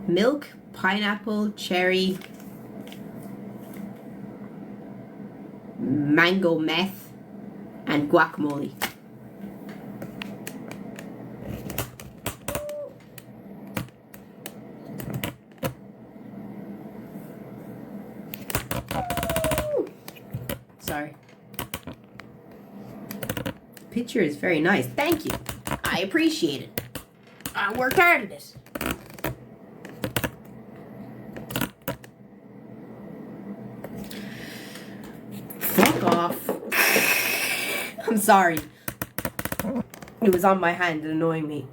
milk, pineapple, cherry, mango meth, and guacamole. Sorry. The picture is very nice. Thank you. I appreciate it. I worked hard at it. Fuck off. I'm sorry. It was on my hand and annoying me.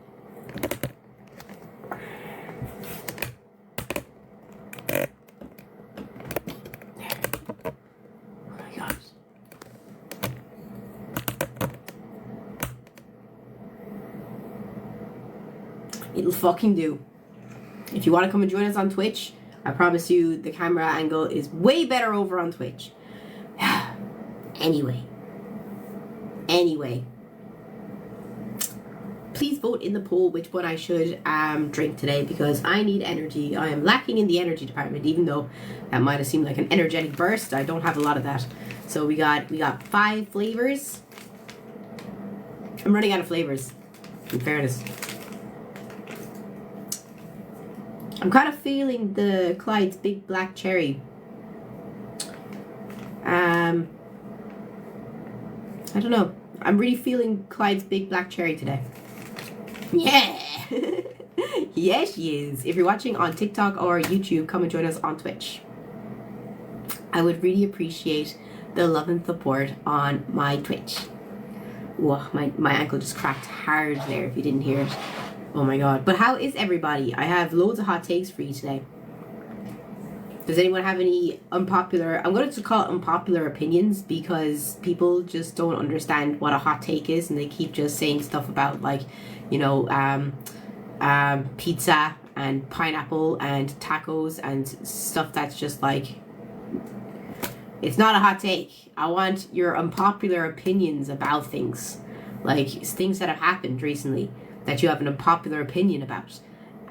Oh my gosh. It'll fucking do. If you want to come and join us on Twitch, I promise you the camera angle is way better over on Twitch. Anyway. Please vote in the poll which one I should drink today, because I need energy. I am lacking in the energy department, even though that might have seemed like an energetic burst. I don't have a lot of that. So we got 5 flavors. I'm running out of flavors, in fairness. I'm kind of feeling the Clyde's Big Black Cherry. I don't know. I'm really feeling Clyde's Big Black Cherry today. Yeah! Yes, she is. If you're watching on TikTok or YouTube, come and join us on Twitch. I would really appreciate the love and support on my Twitch. Whoa, my ankle just cracked hard there if you didn't hear it. Oh my god. But how is everybody? I have loads of hot takes for you today. Does anyone have any unpopular... I'm going to call it unpopular opinions, because people just don't understand what a hot take is, and they keep just saying stuff about, like, you know, pizza and pineapple and tacos and stuff that's just like... It's not a hot take. I want your unpopular opinions about things. Like, things that have happened recently that you have an unpopular opinion about.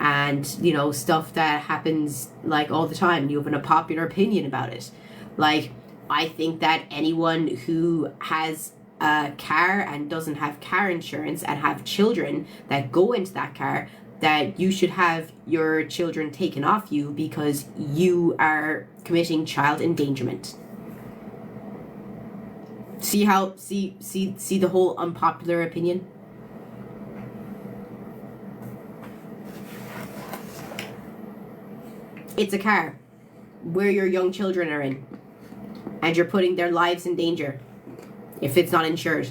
And, you know, stuff that happens, like, all the time. You have an unpopular opinion about it. Like, I think that anyone who has a car and doesn't have car insurance and have children that go into that car, that you should have your children taken off you because you are committing child endangerment. See how, see the whole unpopular opinion? It's a car where your young children are in, and you're putting their lives in danger if it's not insured.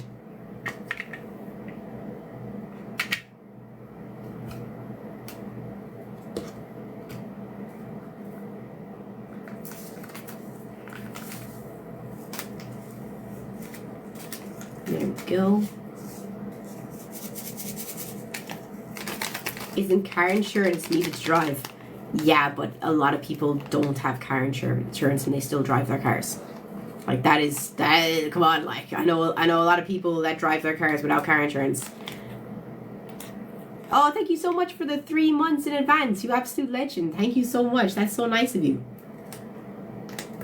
There we go. Isn't car insurance needed to drive? Yeah, but a lot of people don't have car insurance and they still drive their cars. Like, that is, come on, like, I know a lot of people that drive their cars without car insurance. Oh, thank you so much for the 3 months in advance, you absolute legend. Thank you so much. That's so nice of you.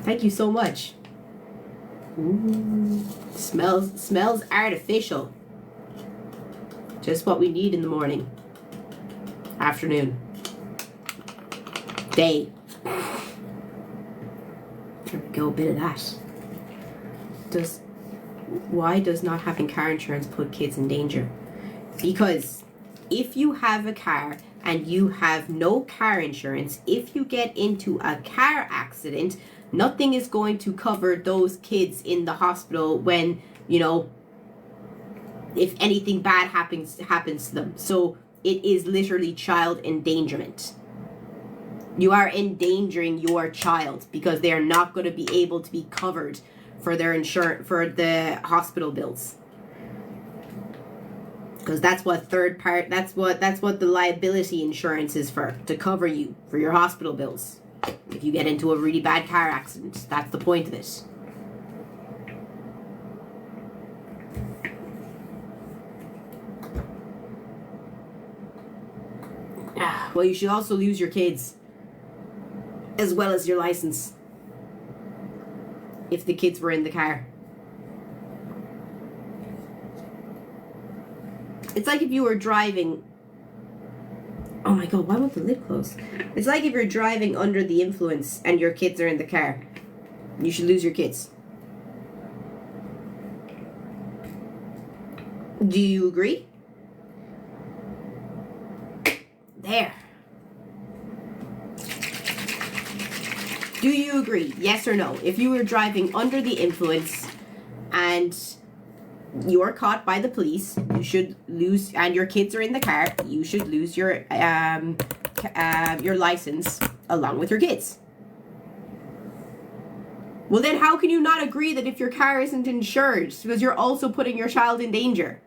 Thank you so much. Ooh, smells artificial. Just what we need in the morning, afternoon, day. There we go, a bit of that. Why does not having car insurance put kids in danger? Because if you have a car and you have no car insurance, if you get into a car accident, nothing is going to cover those kids in the hospital when, you know, if anything bad happens to them. So it is literally child endangerment. You are endangering your child because they are not going to be able to be covered for their insurance, for the hospital bills. Because that's what that's what the liability insurance is for, to cover you for your hospital bills. If you get into a really bad car accident, that's the point of it. Well, you should also lose your kids as well as your license if the kids were in the car. It's like if you were driving... Oh my god, why won't the lid close? It's like if you're driving under the influence and your kids are in the car. You should lose your kids. Do you agree? There. Do you agree? Yes or no? If you were driving under the influence and you are caught by the police, you should lose, and your kids are in the car, you should lose your license along with your kids. Well, then how can you not agree that if your car isn't insured, because you're also putting your child in danger?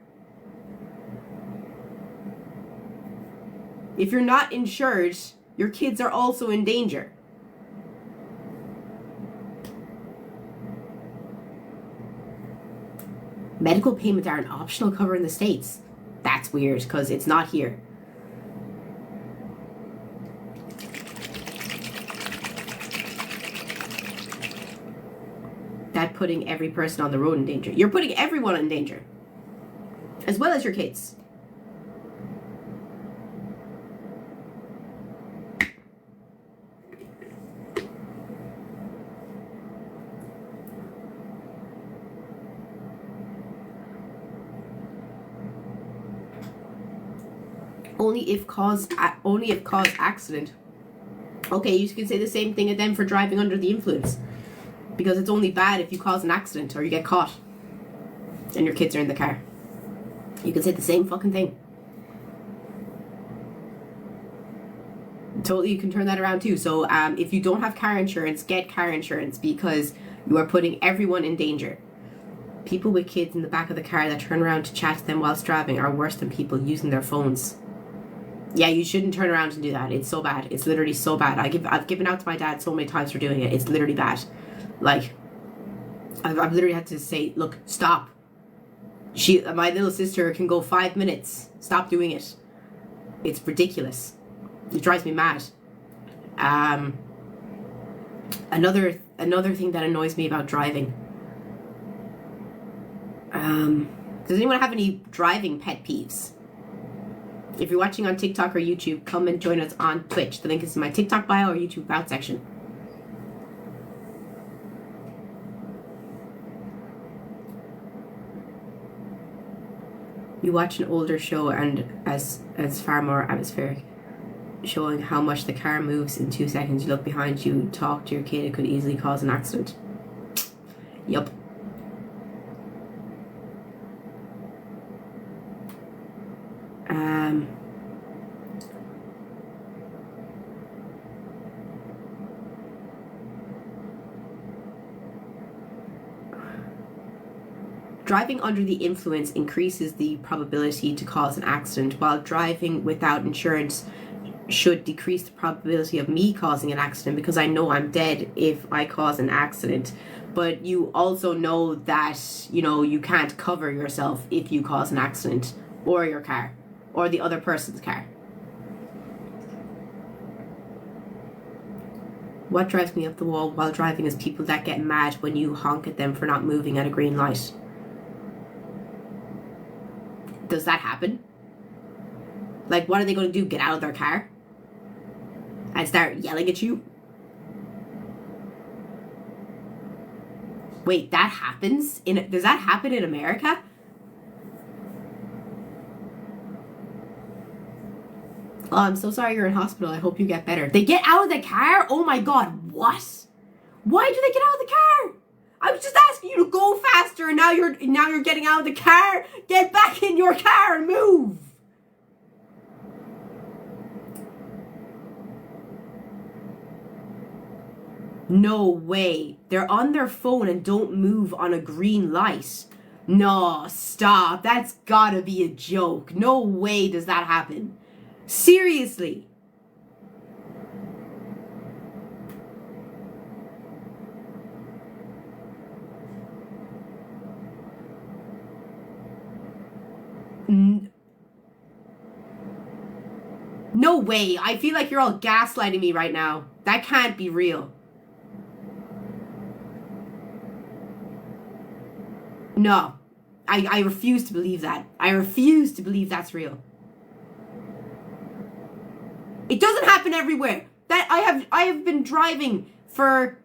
If you're not insured, your kids are also in danger. Medical payments are an optional cover in the States. That's weird, because it's not here. That putting every person on the road in danger. You're putting everyone in danger, as well as your kids. Only if cause accident. Okay, you can say the same thing then for driving under the influence, because it's only bad if you cause an accident or you get caught and your kids are in the car. You can say the same fucking thing. Totally, you can turn that around too. So if you don't have car insurance, get car insurance, because you are putting everyone in danger. People with kids in the back of the car that turn around to chat to them whilst driving are worse than people using their phones. Yeah, you shouldn't turn around and do that. It's so bad. It's literally so bad. I've given out to my dad so many times for doing it. It's literally bad. Like, I've literally had to say, look, stop. My little sister can go 5 minutes. Stop doing it. It's ridiculous. It drives me mad. Another thing that annoys me about driving. Does anyone have any driving pet peeves? If you're watching on TikTok or YouTube, come and join us on Twitch. The link is in my TikTok bio or YouTube about section. You watch an older show and as far more atmospheric, showing how much the car moves in 2 seconds. You look behind you, talk to your kid, it could easily cause an accident. Yup. Driving under the influence increases the probability to cause an accident, while driving without insurance should decrease the probability of me causing an accident, because I know I'm dead if I cause an accident. But you also know that, you know, you can't cover yourself if you cause an accident, or your car, or the other person's car. What drives me up the wall while driving is people that get mad when you honk at them for not moving at a green light. Does that happen? Like, what are they going to do? Get out of their car and start yelling at you? Wait, that happens? Does that happen in America? Oh, I'm so sorry you're in hospital. I hope you get better. They get out of the car? Oh my god, what? Why do they get out of the car? I was just asking you to go faster, and now you're getting out of the car. Get back in your car and move. No way. They're on their phone and don't move on a green light. No, stop. That's gotta be a joke. No way does that happen. Seriously. No way. I feel like you're all gaslighting me right now. That can't be real. No. I refuse to believe that. I refuse to believe that's real. It doesn't happen everywhere. That I have been driving for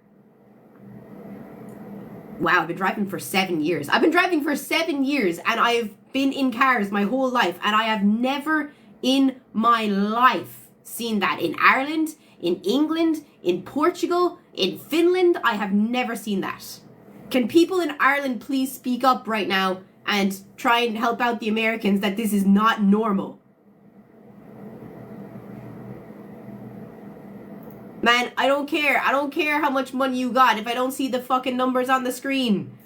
wow, I've been driving for 7 years. I've been driving for 7 years and I have been in cars my whole life and I have never in my life seen that in Ireland, in England, in Portugal, in Finland. I have never seen that. Can people in Ireland please speak up right now and try and help out the Americans that this is not normal? Man, I don't care. I don't care how much money you got if I don't see the fucking numbers on the screen.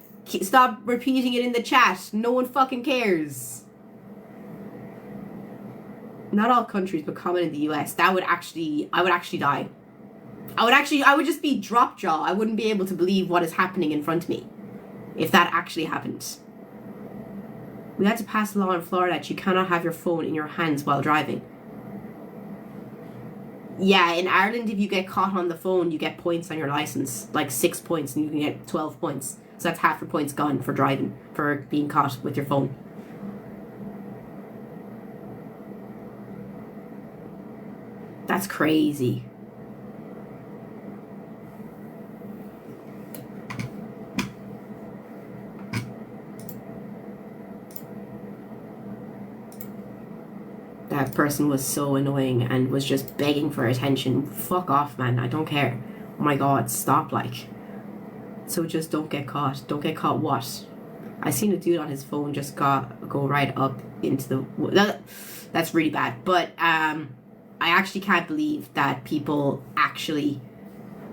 Stop repeating it in the chat. No one fucking cares. Not all countries, but common in the US. I would actually die. I would just be drop jaw. I wouldn't be able to believe what is happening in front of me if that actually happened. We had to pass a law in Florida that you cannot have your phone in your hands while driving. Yeah, in Ireland, if you get caught on the phone, you get points on your license, like 6 points, and you can get 12 points. So that's half your points gone for driving, for being caught with your phone. That's crazy. That person was so annoying and was just begging for attention. Fuck off, man. I don't care. Oh my god, stop, like. So just don't get caught. Don't get caught what? I seen a dude on his phone just go right up into the... That's really bad. But I actually can't believe that people actually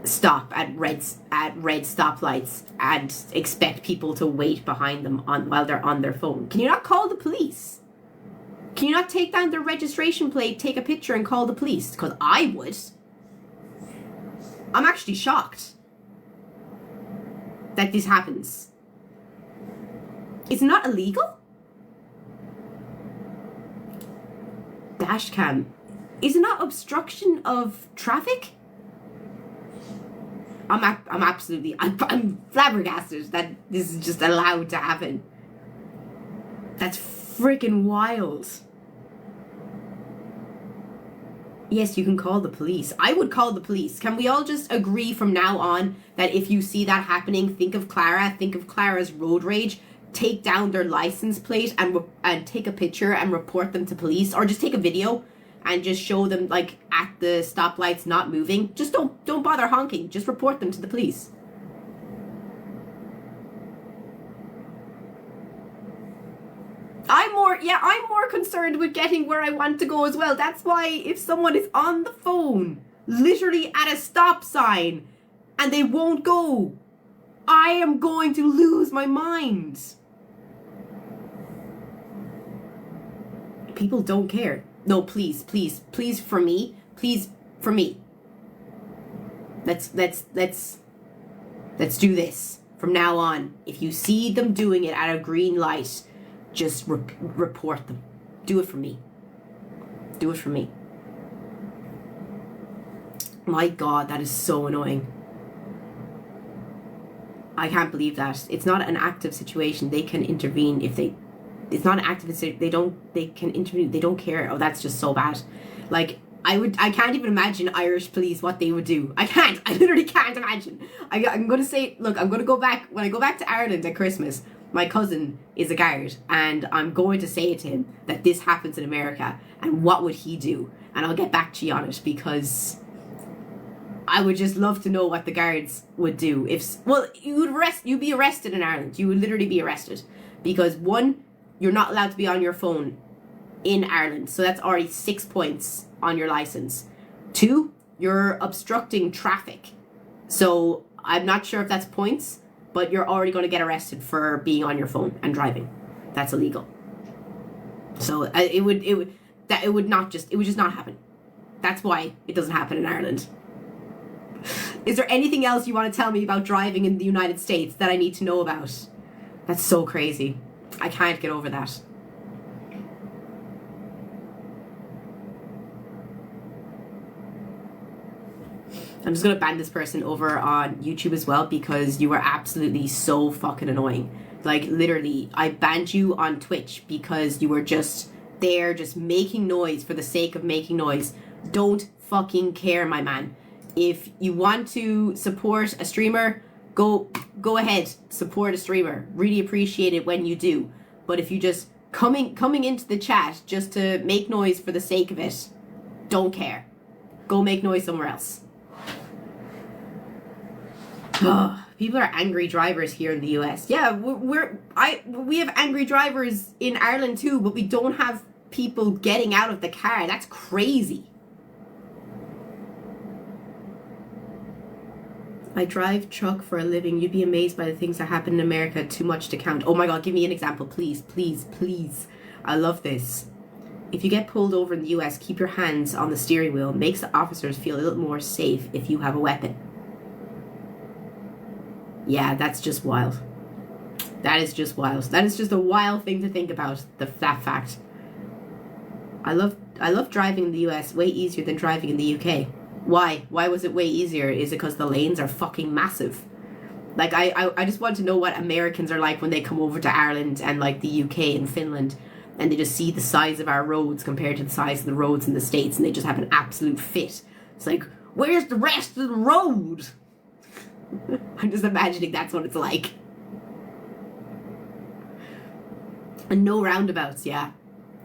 stop at red stoplights and expect people to wait behind them while they're on their phone. Can you not call the police? Can you not take down their registration plate, take a picture, and call the police? Because I would. I'm actually shocked that this happens. It's not illegal? Dash cam. Is it not obstruction of traffic? I'm flabbergasted that this is just allowed to happen. That's freaking wild. Yes, you can call the police. I would call the police. Can we all just agree from now on that if you see that happening, think of Clara, think of Clara's road rage, take down their license plate and take a picture and report them to police, or just take a video and just show them like at the stoplights not moving. Just don't bother honking. Just report them to the police. I'm more concerned with getting where I want to go as well. That's why if someone is on the phone, literally at a stop sign, and they won't go, I am going to lose my mind. People don't care. No, please for me. Please for me. Let's do this from now on. If you see them doing it at a green light, just report them. Do it for me. Do it for me. My god, that is so annoying. I can't believe that. It's not an active situation. They can intervene if they... It's not an active situation. They can intervene. They don't care. Oh, that's just so bad. Like, I can't even imagine Irish police, what they would do. I can't. I literally can't imagine. I'm going to say, look, I'm going to go back... When I go back to Ireland at Christmas, my cousin is a guard, and I'm going to say to him that this happens in America, and what would he do? And I'll get back to you on it, because I would just love to know what the guards would do. You'd be arrested in Ireland. You would literally be arrested, because one, you're not allowed to be on your phone in Ireland, so that's already 6 points on your license. 2, you're obstructing traffic, so I'm not sure if that's points, but you're already going to get arrested for being on your phone and driving. That's illegal. So it would just not happen. That's why it doesn't happen in Ireland. Is there anything else you want to tell me about driving in the United States that I need to know about? That's so crazy. I can't get over that. I'm just gonna ban this person over on YouTube as well because you are absolutely so fucking annoying. Like, literally, I banned you on Twitch because you were just there, just making noise for the sake of making noise. Don't fucking care, my man. If you want to support a streamer, go ahead, support a streamer. Really appreciate it when you do. But if you just coming into the chat just to make noise for the sake of it, don't care. Go make noise somewhere else. People are angry drivers here in the US. Yeah, we have angry drivers in Ireland too, but we don't have people getting out of the car. That's crazy. I drive truck for a living. You'd be amazed by the things that happen in America. Too much to count. Oh my God, give me an example, please, please, please. I love this. If you get pulled over in the US, keep your hands on the steering wheel. Makes the officers feel a little more safe if you have a weapon. Yeah, that's just wild. That is just wild. That is just a wild thing to think about, that fact. I love driving in the US way easier than driving in the UK. Why? Why was it way easier? Is it because the lanes are fucking massive? Like, I just want to know what Americans are like when they come over to Ireland and like the UK and Finland, and they just see the size of our roads compared to the size of the roads in the States, and they just have an absolute fit. It's like, where's the rest of the road? I'm just imagining that's what it's like. And no roundabouts, yeah.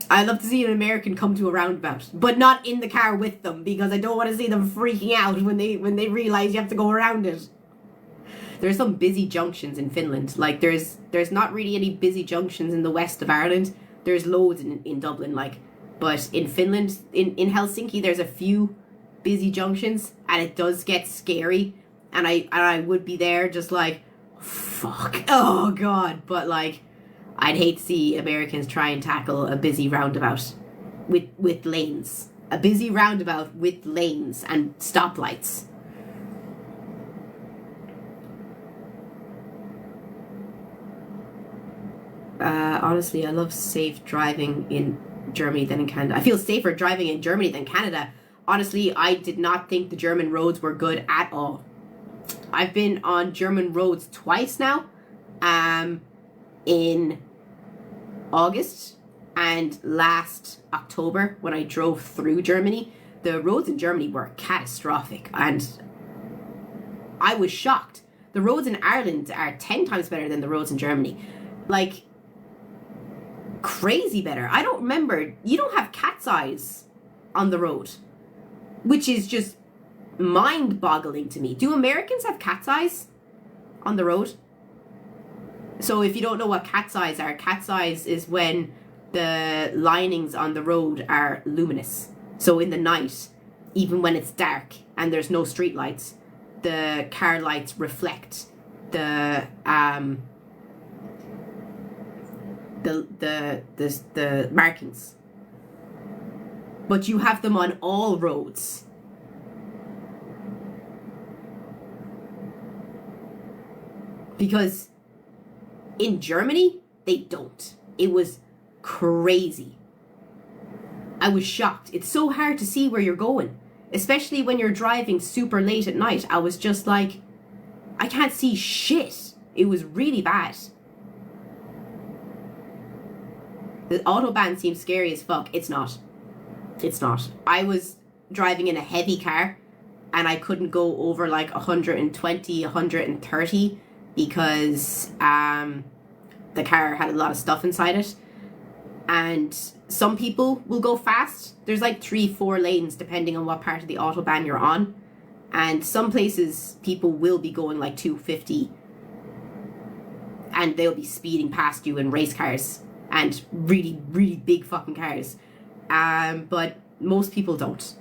I'd love to see an American come to a roundabout, but not in the car with them, because I don't want to see them freaking out when they realize you have to go around it. There's some busy junctions in Finland. Like, there's not really any busy junctions in the west of Ireland. There's loads in Dublin, like, but in Finland, in Helsinki, there's a few busy junctions, and it does get scary. And I would be there just like, fuck, oh God. But like, I'd hate to see Americans try and tackle a busy roundabout with lanes. A busy roundabout with lanes and stoplights. Honestly, I love safe driving in Germany than in Canada. I feel safer driving in Germany than Canada. Honestly, I did not think the German roads were good at all. I've been on German roads twice now, in August and last October when I drove through Germany. The roads in Germany were catastrophic, and I was shocked. The roads in Ireland are 10 times better than the roads in Germany. Like, crazy better. I don't remember. You don't have cat's eyes on the road, which is just mind-boggling to me. Do Americans have cat's eyes on the road? So if you don't know what cat's eyes are, cat's eyes is when the linings on the road are luminous. So in the night, even when it's dark and there's no street lights, the car lights reflect the markings. But you have them on all roads. Because in Germany, they don't. It was crazy. I was shocked. It's so hard to see where you're going, especially when you're driving super late at night. I was just like, I can't see shit. It was really bad. The Autobahn seems scary as fuck. It's not. It's not. I was driving in a heavy car and I couldn't go over like 120, 130 because the car had a lot of stuff inside it. And some people will go fast. There's like 3-4 lanes depending on what part of the Autobahn you're on. And some places people will be going like 250 and they'll be speeding past you in race cars and really, really big fucking cars. But most people don't.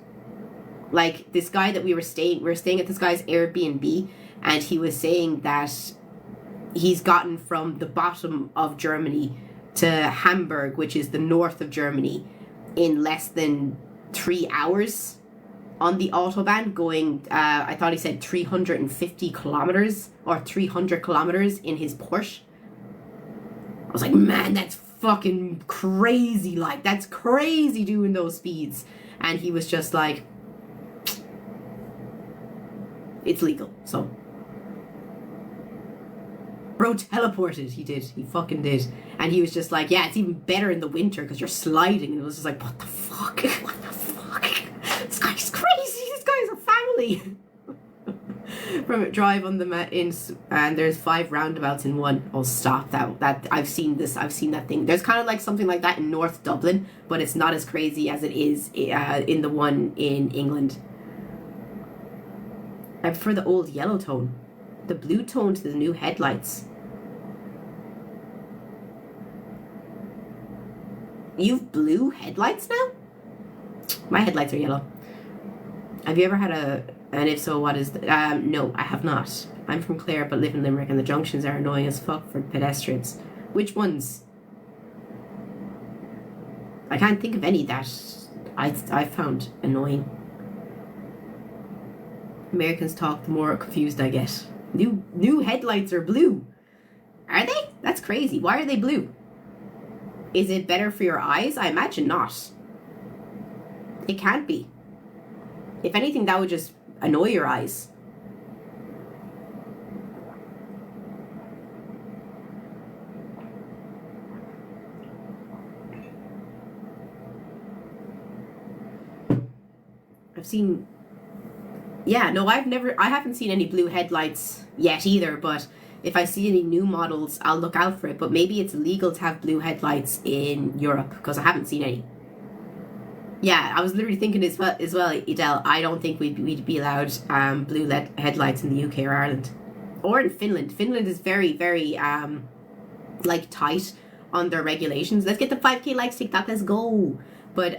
Like this guy that we were staying at this guy's Airbnb, and he was saying that he's gotten from the bottom of Germany to Hamburg, which is the north of Germany, in less than 3 hours on the Autobahn, going, I thought he said 350 kilometers or 300 kilometers in his Porsche. I was like, man, that's fucking crazy. Like, that's crazy doing those speeds. And he was just like, It's legal, so. Bro teleported. He did. He fucking did. And he was just like, yeah, it's even better in the winter because you're sliding. And it was just like, what the fuck? What the fuck? This guy's crazy. This guy's a family. From a drive on the and there's 5 roundabouts in one. Oh, stop that. I've seen this. I've seen that thing. There's kind of like something like that in North Dublin, but it's not as crazy as it is in the one in England. I prefer the old yellow tone. The blue tone to the new headlights. You've blue headlights now? My headlights are yellow. Have you ever had and if so, what is no, I have not. I'm from Clare but live in Limerick and the junctions are annoying as fuck for pedestrians. Which ones? I can't think of any that I found annoying. Americans talk, the more confused I get. New headlights are blue. Are they? That's crazy. Why are they blue? Is it better for your eyes? I imagine not. It can't be. If anything, that would just annoy your eyes. I've seen... Yeah, no, I haven't seen any blue headlights yet either, but if I see any new models, I'll look out for it. But maybe it's illegal to have blue headlights in Europe, because I haven't seen any. Yeah, I was literally thinking as well, Edel, I don't think we'd be allowed blue headlights in the UK or Ireland. Or in Finland. Finland is very, very, like, tight on their regulations. Let's get the 5k likes, TikTok, let's go.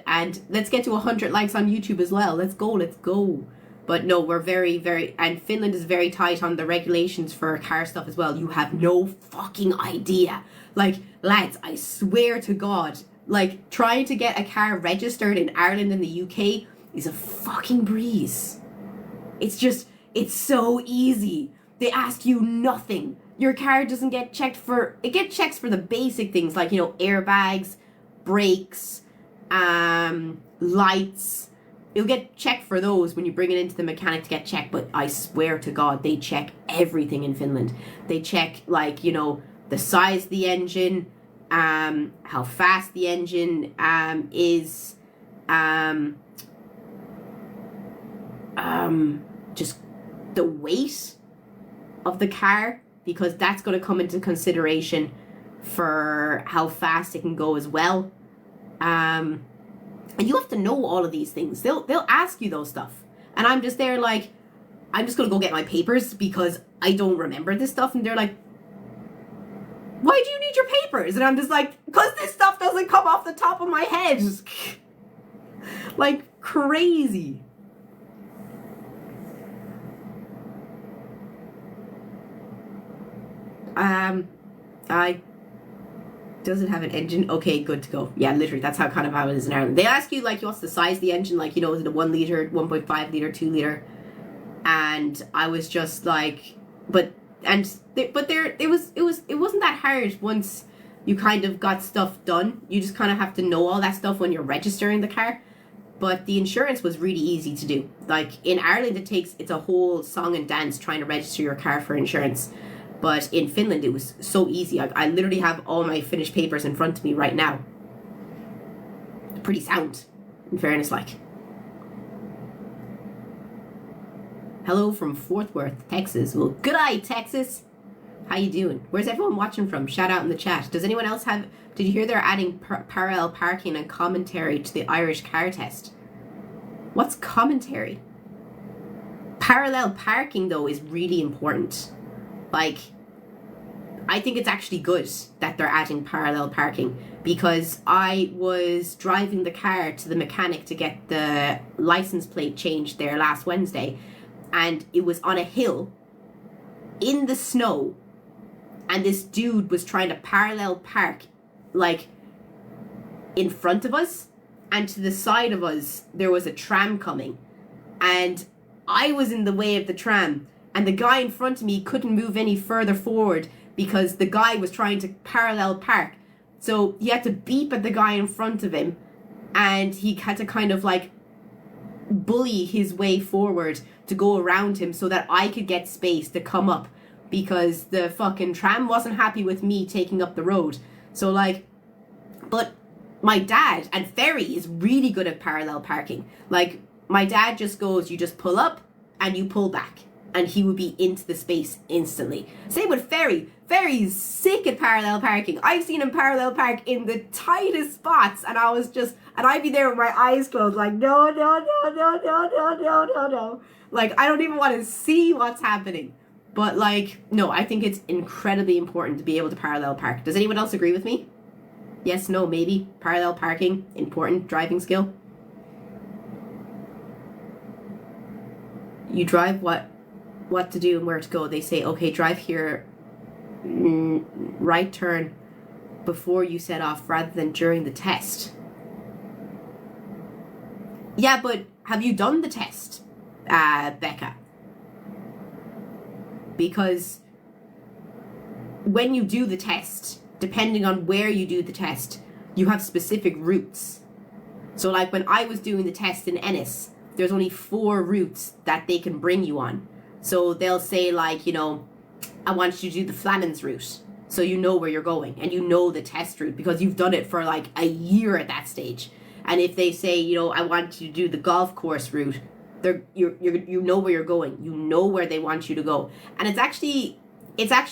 And let's get to 100 likes on YouTube as well. Let's go. But no, we're very, very... And Finland is very tight on the regulations for car stuff as well. You have no fucking idea. Like, lads, I swear to God, like, trying to get a car registered in Ireland and the UK is a fucking breeze. It's so easy. They ask you nothing. Your car doesn't get checked for... It gets checks for the basic things like, airbags, brakes, lights... You'll get checked for those when you bring it into the mechanic to get checked, but I swear to God, they check everything in Finland. They check, like, the size of the engine, how fast the engine is, just the weight of the car, because that's going to come into consideration for how fast it can go as well. And you have to know all of these things. They'll ask you those stuff. And I'm just there like, I'm just going to go get my papers because I don't remember this stuff. And they're like, why do you need your papers? And I'm just like, because this stuff doesn't come off the top of my head. Like, crazy. Does it have an engine? Okay, good to go. Yeah, literally, that's how it is in Ireland. They ask you, like, what's the size of the engine? Like, is it a 1 litre, 1.5 litre, 2 litre? And I was just like, it wasn't that hard once you kind of got stuff done. You just kind of have to know all that stuff when you're registering the car. But the insurance was really easy to do. Like, in Ireland, it's a whole song and dance trying to register your car for insurance. But in Finland, it was so easy. I literally have all my finished papers in front of me right now. Pretty sound, in fairness, like. Hello from Fort Worth, Texas. Well, good eye, Texas. How you doing? Where's everyone watching from? Shout out in the chat. Does anyone else did you hear they're adding parallel parking and commentary to the Irish car test? What's commentary? Parallel parking, though, is really important. Like, I think it's actually good that they're adding parallel parking, because I was driving the car to the mechanic to get the license plate changed there last Wednesday, and it was on a hill in the snow, and this dude was trying to parallel park, like, in front of us, and to the side of us there was a tram coming, and I was in the way of the tram. And the guy in front of me couldn't move any further forward because the guy was trying to parallel park. So he had to beep at the guy in front of him. And he had to kind of like bully his way forward to go around him so that I could get space to come up, because the fucking tram wasn't happy with me taking up the road. So like, but my dad, and Ferry is really good at parallel parking. Like, my dad just goes, you just pull up and you pull back, and he would be into the space instantly. Same with Ferry. Ferry's sick at parallel parking. I've seen him parallel park in the tightest spots, and I'd be there with my eyes closed, like, no. Like, I don't even want to see what's happening. But like, no, I think it's incredibly important to be able to parallel park. Does anyone else agree with me? Yes, no, maybe. Parallel parking, important driving skill. You drive what to do and where to go. They say, okay, drive here, right turn before you set off rather than during the test. Yeah, but have you done the test, Becca? Because when you do the test, depending on where you do the test, you have specific routes. So like when I was doing the test in Ennis, there's only 4 routes that they can bring you on. So they'll say like, you know, I want you to do the Flannans route. So you know where you're going and you know the test route because you've done it for like a year at that stage. And if they say, you know, I want you to do the golf course route, you know where you're going. You know where they want you to go. And it's actually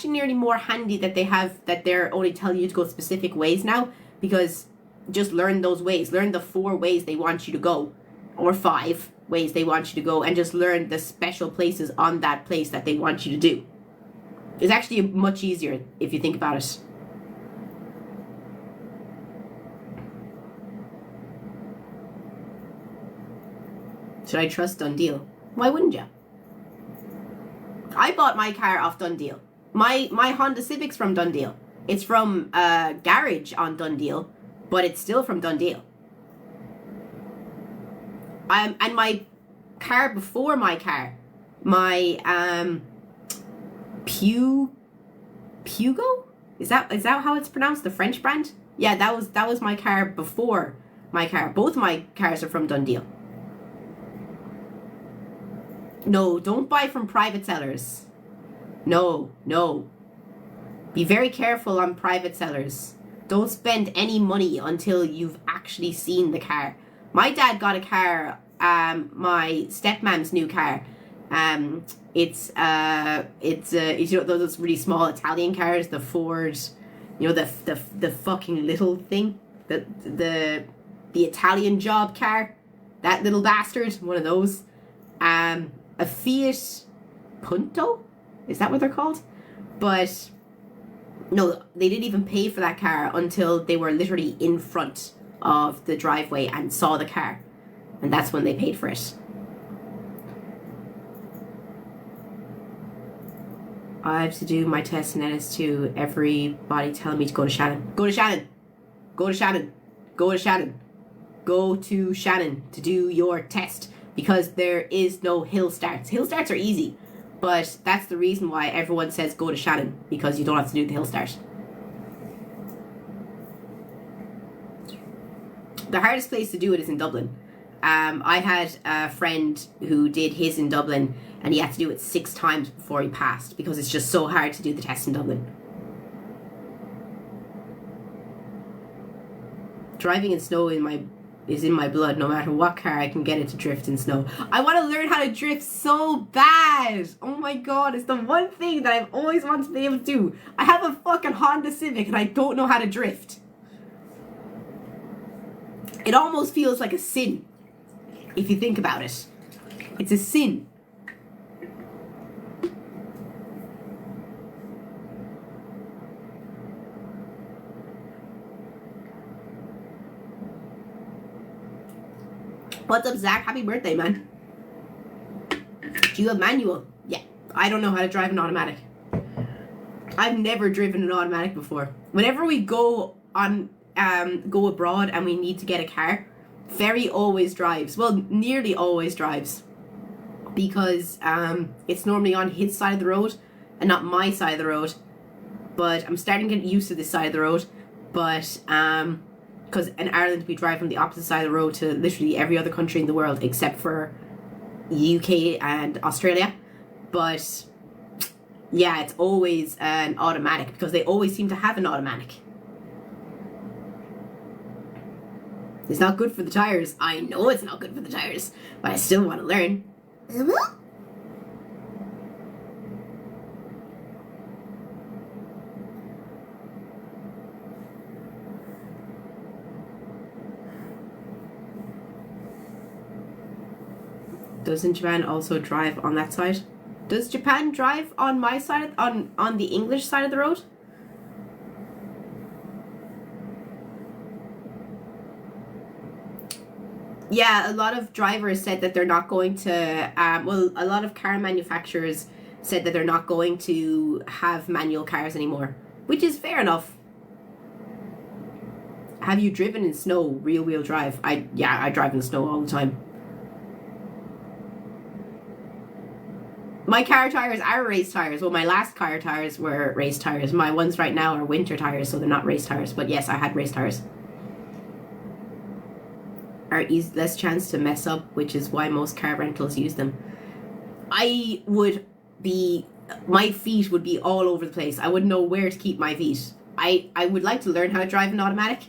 nearly more handy that they're only telling you to go specific ways now, because just learn those ways. Learn the 4 ways they want you to go, or 5 ways they want you to go, and just learn the special places on that place that they want you to do. It's actually much easier if you think about it. Should I trust Dundeel? Why wouldn't you? I bought my car off Dundeel. My Honda Civic's from Dundeel. It's from a garage on Dundeel, but it's still from Dundeel. And my car before my car, my Pugo? Is that how it's pronounced? The French brand? Yeah, that was my car before my car. Both my cars are from Dundeel. No, don't buy from private sellers. No. Be very careful on private sellers. Don't spend any money until you've actually seen the car. My dad got a car, my stepmom's new car. It's you know those really small Italian cars, the Ford, you know, the fucking little thing, the Italian job car, that little bastard, one of those. A Fiat Punto? Is that what they're called? But no, they didn't even pay for that car until they were literally in front of the driveway and saw the car. And that's when they paid for it. I have to do my test in Ennis too. Everybody telling me to go to Shannon. Go to Shannon. Go to Shannon. Go to Shannon. Go to Shannon to do your test. Because there is no hill starts. Hill starts are easy, but that's the reason why everyone says go to Shannon, because you don't have to do the hill start. The hardest place to do it is in Dublin. I had a friend who did his in Dublin, and he had to do it 6 times before he passed, because it's just so hard to do the test in Dublin. Driving in snow is in my blood. No matter what car, I can get it to drift in snow. I want to learn how to drift so bad. Oh my god, it's the one thing that I've always wanted to be able to do. I have a fucking Honda Civic and I don't know how to drift. It almost feels like a sin, if you think about it. It's a sin. What's up, Zach? Happy birthday, man. Do you have manual? Yeah. I don't know how to drive an automatic. I've never driven an automatic before. Whenever we go abroad and we need to get a car, Ferry always drives. Well, nearly always drives. Because it's normally on his side of the road and not my side of the road. But I'm starting to get used to this side of the road. But because in Ireland we drive on the opposite side of the road to literally every other country in the world except for UK and Australia. But yeah, it's always an automatic because they always seem to have an automatic. It's not good for the tires. I know it's not good for the tires, but I still want to learn. Doesn't Japan also drive on that side? Does Japan drive on my side, on the English side of the road? Yeah, a lot of drivers said that they're not going to, well, a lot of car manufacturers said that they're not going to have manual cars anymore, which is fair enough. Have you driven in snow, rear-wheel drive? I drive in snow all the time. My car tires are race tires. Well, my last car tires were race tires. My ones right now are winter tires, so they're not race tires. But yes, I had race tires. Are less chance to mess up, which is why most car rentals use them. My feet would be all over the place. I wouldn't know where to keep my feet. I would like to learn how to drive an automatic.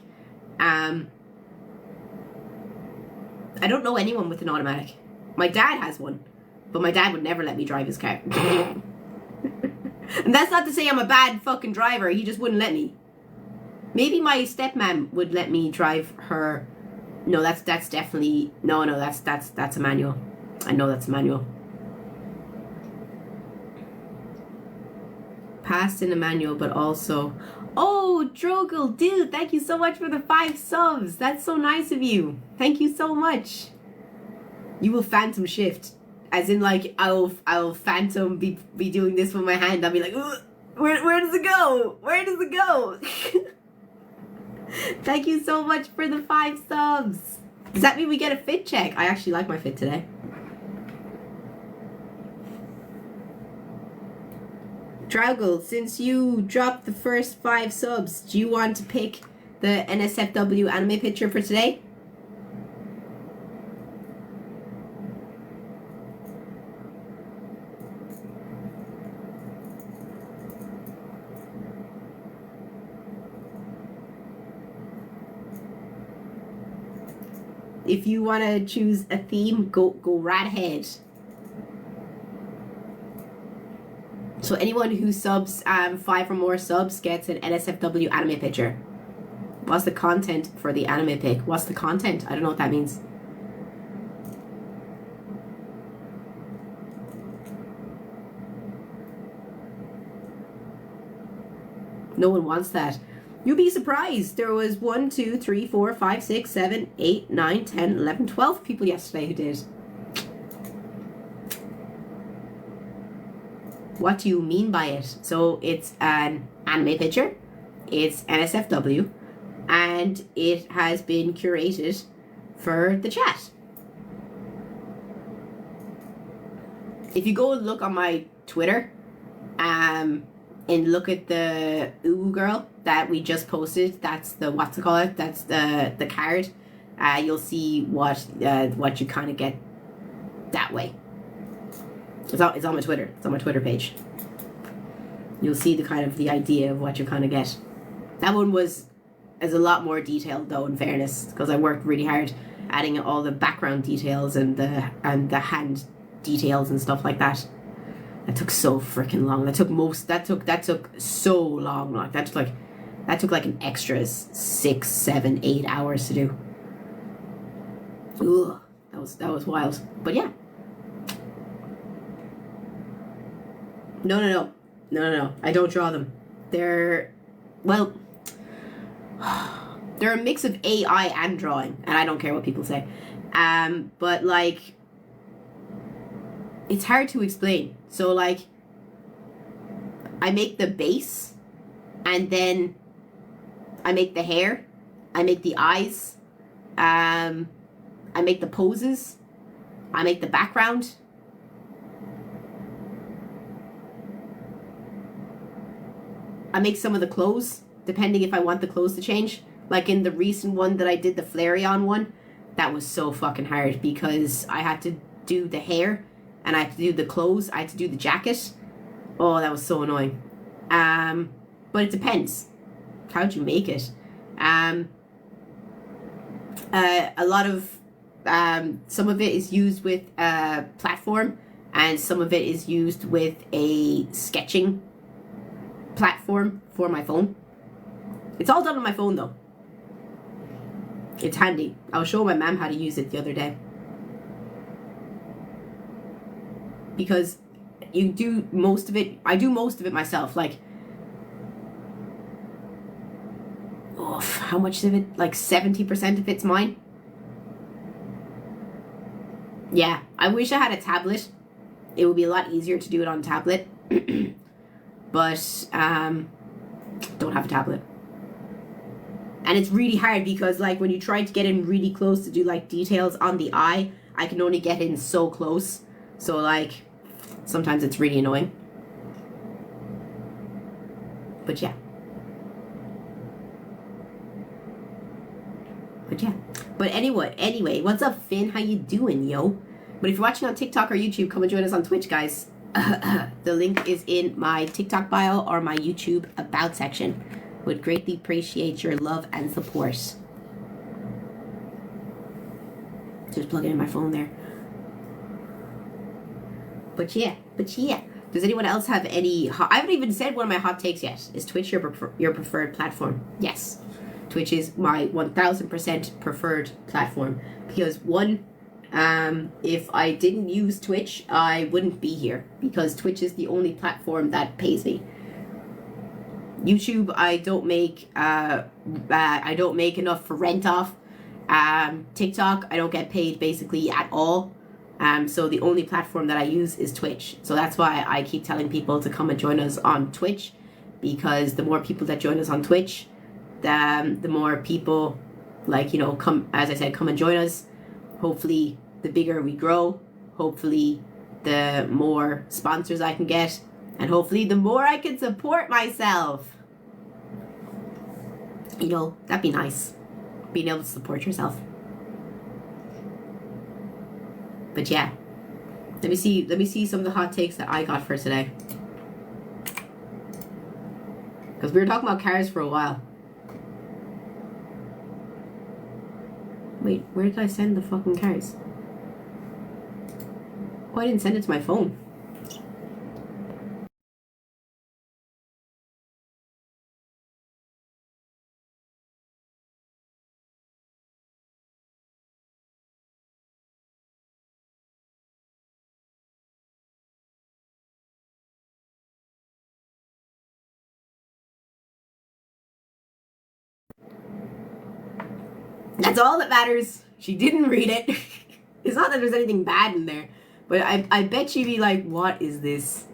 I don't know anyone with an automatic. My dad has one. But my dad would never let me drive his car. And that's not to say I'm a bad fucking driver. He just wouldn't let me. Maybe my stepmom would let me drive her. No, that's definitely no. That's a manual. I know that's a manual. Passed in a manual, but also. Oh, Drogle, dude! Thank you so much for the 5 subs. That's so nice of you. Thank you so much. You will phantom shift. As in, like, I'll phantom be doing this with my hand. I'll be like, where does it go? Where does it go? Thank you so much for the 5 subs. Does that mean we get a fit check? I actually like my fit today. Draugle, since you dropped the first 5 subs, do you want to pick the NSFW anime picture for today? If you want to choose a theme, go right ahead. So anyone who subs 5 or more subs gets an NSFW anime picture. What's the content for the anime pic? What's the content? I don't know what that means. No one wants that. You'll be surprised. There was 1, 2, 3, 4, 5, 6, 7, 8, 9, 10, 11, 12 people yesterday who did. What do you mean by it? So it's an anime picture, it's NSFW, and it has been curated for the chat. If you go and look on my Twitter, and look at the Ooh girl that we just posted, that's the that's the card. You'll see what you kind of get that way. It's on my Twitter. It's on my Twitter page. You'll see the idea of what you kind of get. That one is a lot more detailed though, in fairness, because I worked really hard adding all the background details and the hand details and stuff like that. That took so freaking long. That took so long. Like that took like an extra 6, 7, 8 hours to do. Ugh, that was wild. But yeah. No. I don't draw them. They're a mix of AI and drawing, and I don't care what people say. But like, it's hard to explain. So like, I make the base, and then I make the hair, I make the eyes, I make the poses, I make the background. I make some of the clothes, depending if I want the clothes to change. Like in the recent one that I did, the Flareon one, that was so fucking hard because I had to do the hair and I had to do the clothes, I had to do the jacket. Oh, that was so annoying. But it depends. How'd you make it? A lot of some of it is used with a platform, and some of it is used with a sketching platform for my phone. It's all done on my phone though. It's handy. I was showing my mom how to use it the other day. Because you do most of it, I do most of it myself. Like, oh, how much of it? Like 70% of it's mine. Yeah, I wish I had a tablet. It would be a lot easier to do it on a tablet. But don't have a tablet. And it's really hard because like when you try to get in really close to do like details on the eye, I can only get in so close. So like sometimes it's really annoying. But yeah. But anyway, what's up, Finn? How you doing, yo? But if you're watching on TikTok or YouTube, come and join us on Twitch, guys. The link is in my TikTok bio or my YouTube about section. Would greatly appreciate your love and support. Just plug it in my phone there. But yeah. Does anyone else have any... I haven't even said one of my hot takes yet. Is Twitch your preferred platform? Yes. Twitch is my 1000% preferred platform. Because one, if I didn't use Twitch, I wouldn't be here. Because Twitch is the only platform that pays me. YouTube, I don't make enough for rent off. TikTok, I don't get paid basically at all. So the only platform that I use is Twitch. So that's why I keep telling people to come and join us on Twitch, because the more people that join us on Twitch, the more people, like, you know, come, as I said, come and join us. Hopefully the bigger we grow, hopefully the more sponsors I can get, and hopefully the more I can support myself. You know, that'd be nice, being able to support yourself. But yeah, let me see some of the hot takes that I got for today, because we were talking about cars for a while. Wait, where did I send the fucking cars? Oh, I didn't send it to my phone. That's all that matters. She didn't read it. It's not that there's anything bad in there, but I bet she'd be like, what is this?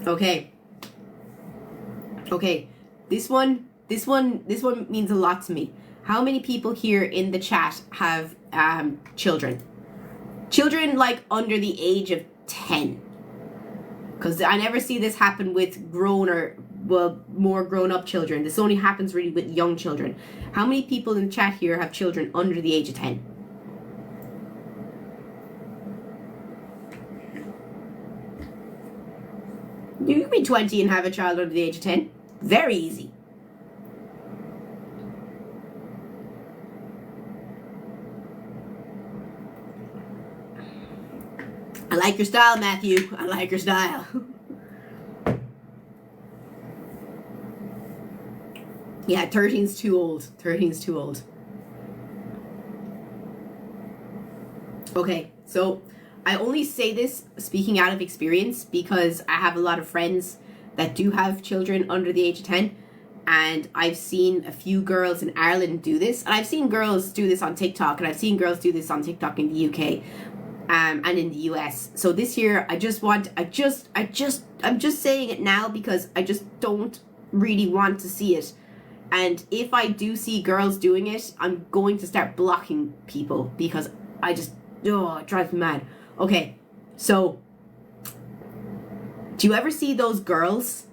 Okay. This one means a lot to me. How many people here in the chat have children? Children like under the age of 10. Because I never see this happen with more grown-up children. This only happens really with young children. How many people in the chat here have children under the age of 10? You can be 20 and have a child under the age of 10. Very easy. I like your style, Matthew. I like your style. Yeah, 13's too old. 13's too old. Okay, so I only say this speaking out of experience because I have a lot of friends that do have children under the age of 10, and I've seen a few girls in Ireland do this, and I've seen girls do this on TikTok, and I've seen girls do this on TikTok in the UK and in the US. So this year I'm just saying it now because I just don't really want to see it. And if I do see girls doing it, I'm going to start blocking people because it drives me mad. Okay, so do you ever see those girls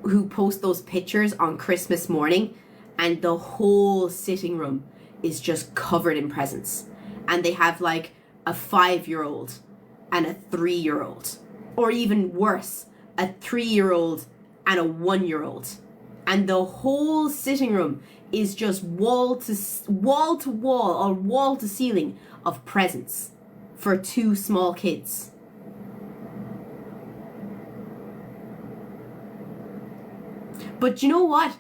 who post those pictures on Christmas morning and the whole sitting room is just covered in presents. And they have like a 5-year-old and a 3-year-old, or even worse, a 3-year-old and a 1-year-old. And the whole sitting room is just wall to wall or wall to ceiling of presents for 2 small kids. But you know what?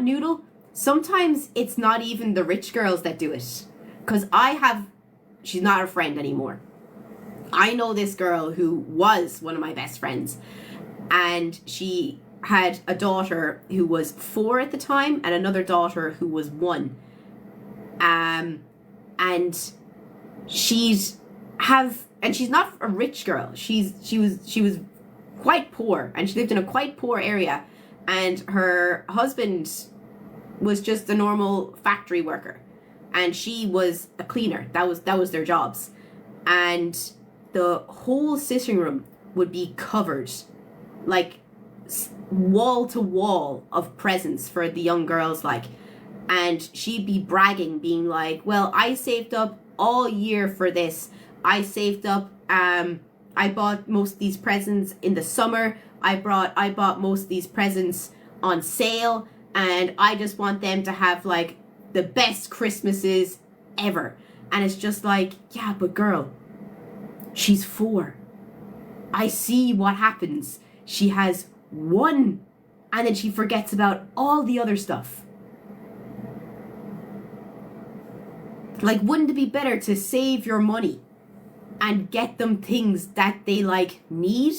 Noodle? Sometimes it's not even the rich girls that do it. Because she's not a friend anymore. I know this girl who was one of my best friends. And she had a daughter who was 4 at the time and another daughter who was 1. And she's not a rich girl. She was quite poor, and she lived in a quite poor area, and her husband was just a normal factory worker, and she was a cleaner. That was their jobs. And the whole sitting room would be covered, like wall to wall, of presents for the young girls, like. And she'd be bragging, being like, well, I saved up all year for this. I saved up, I bought most of these presents in the summer. I bought most of these presents on sale, and I just want them to have like the best Christmases ever. And it's just like, yeah, but girl, she's 4. I see what happens. She has 1, and then she forgets about all the other stuff. Like, wouldn't it be better to save your money and get them things that they like need,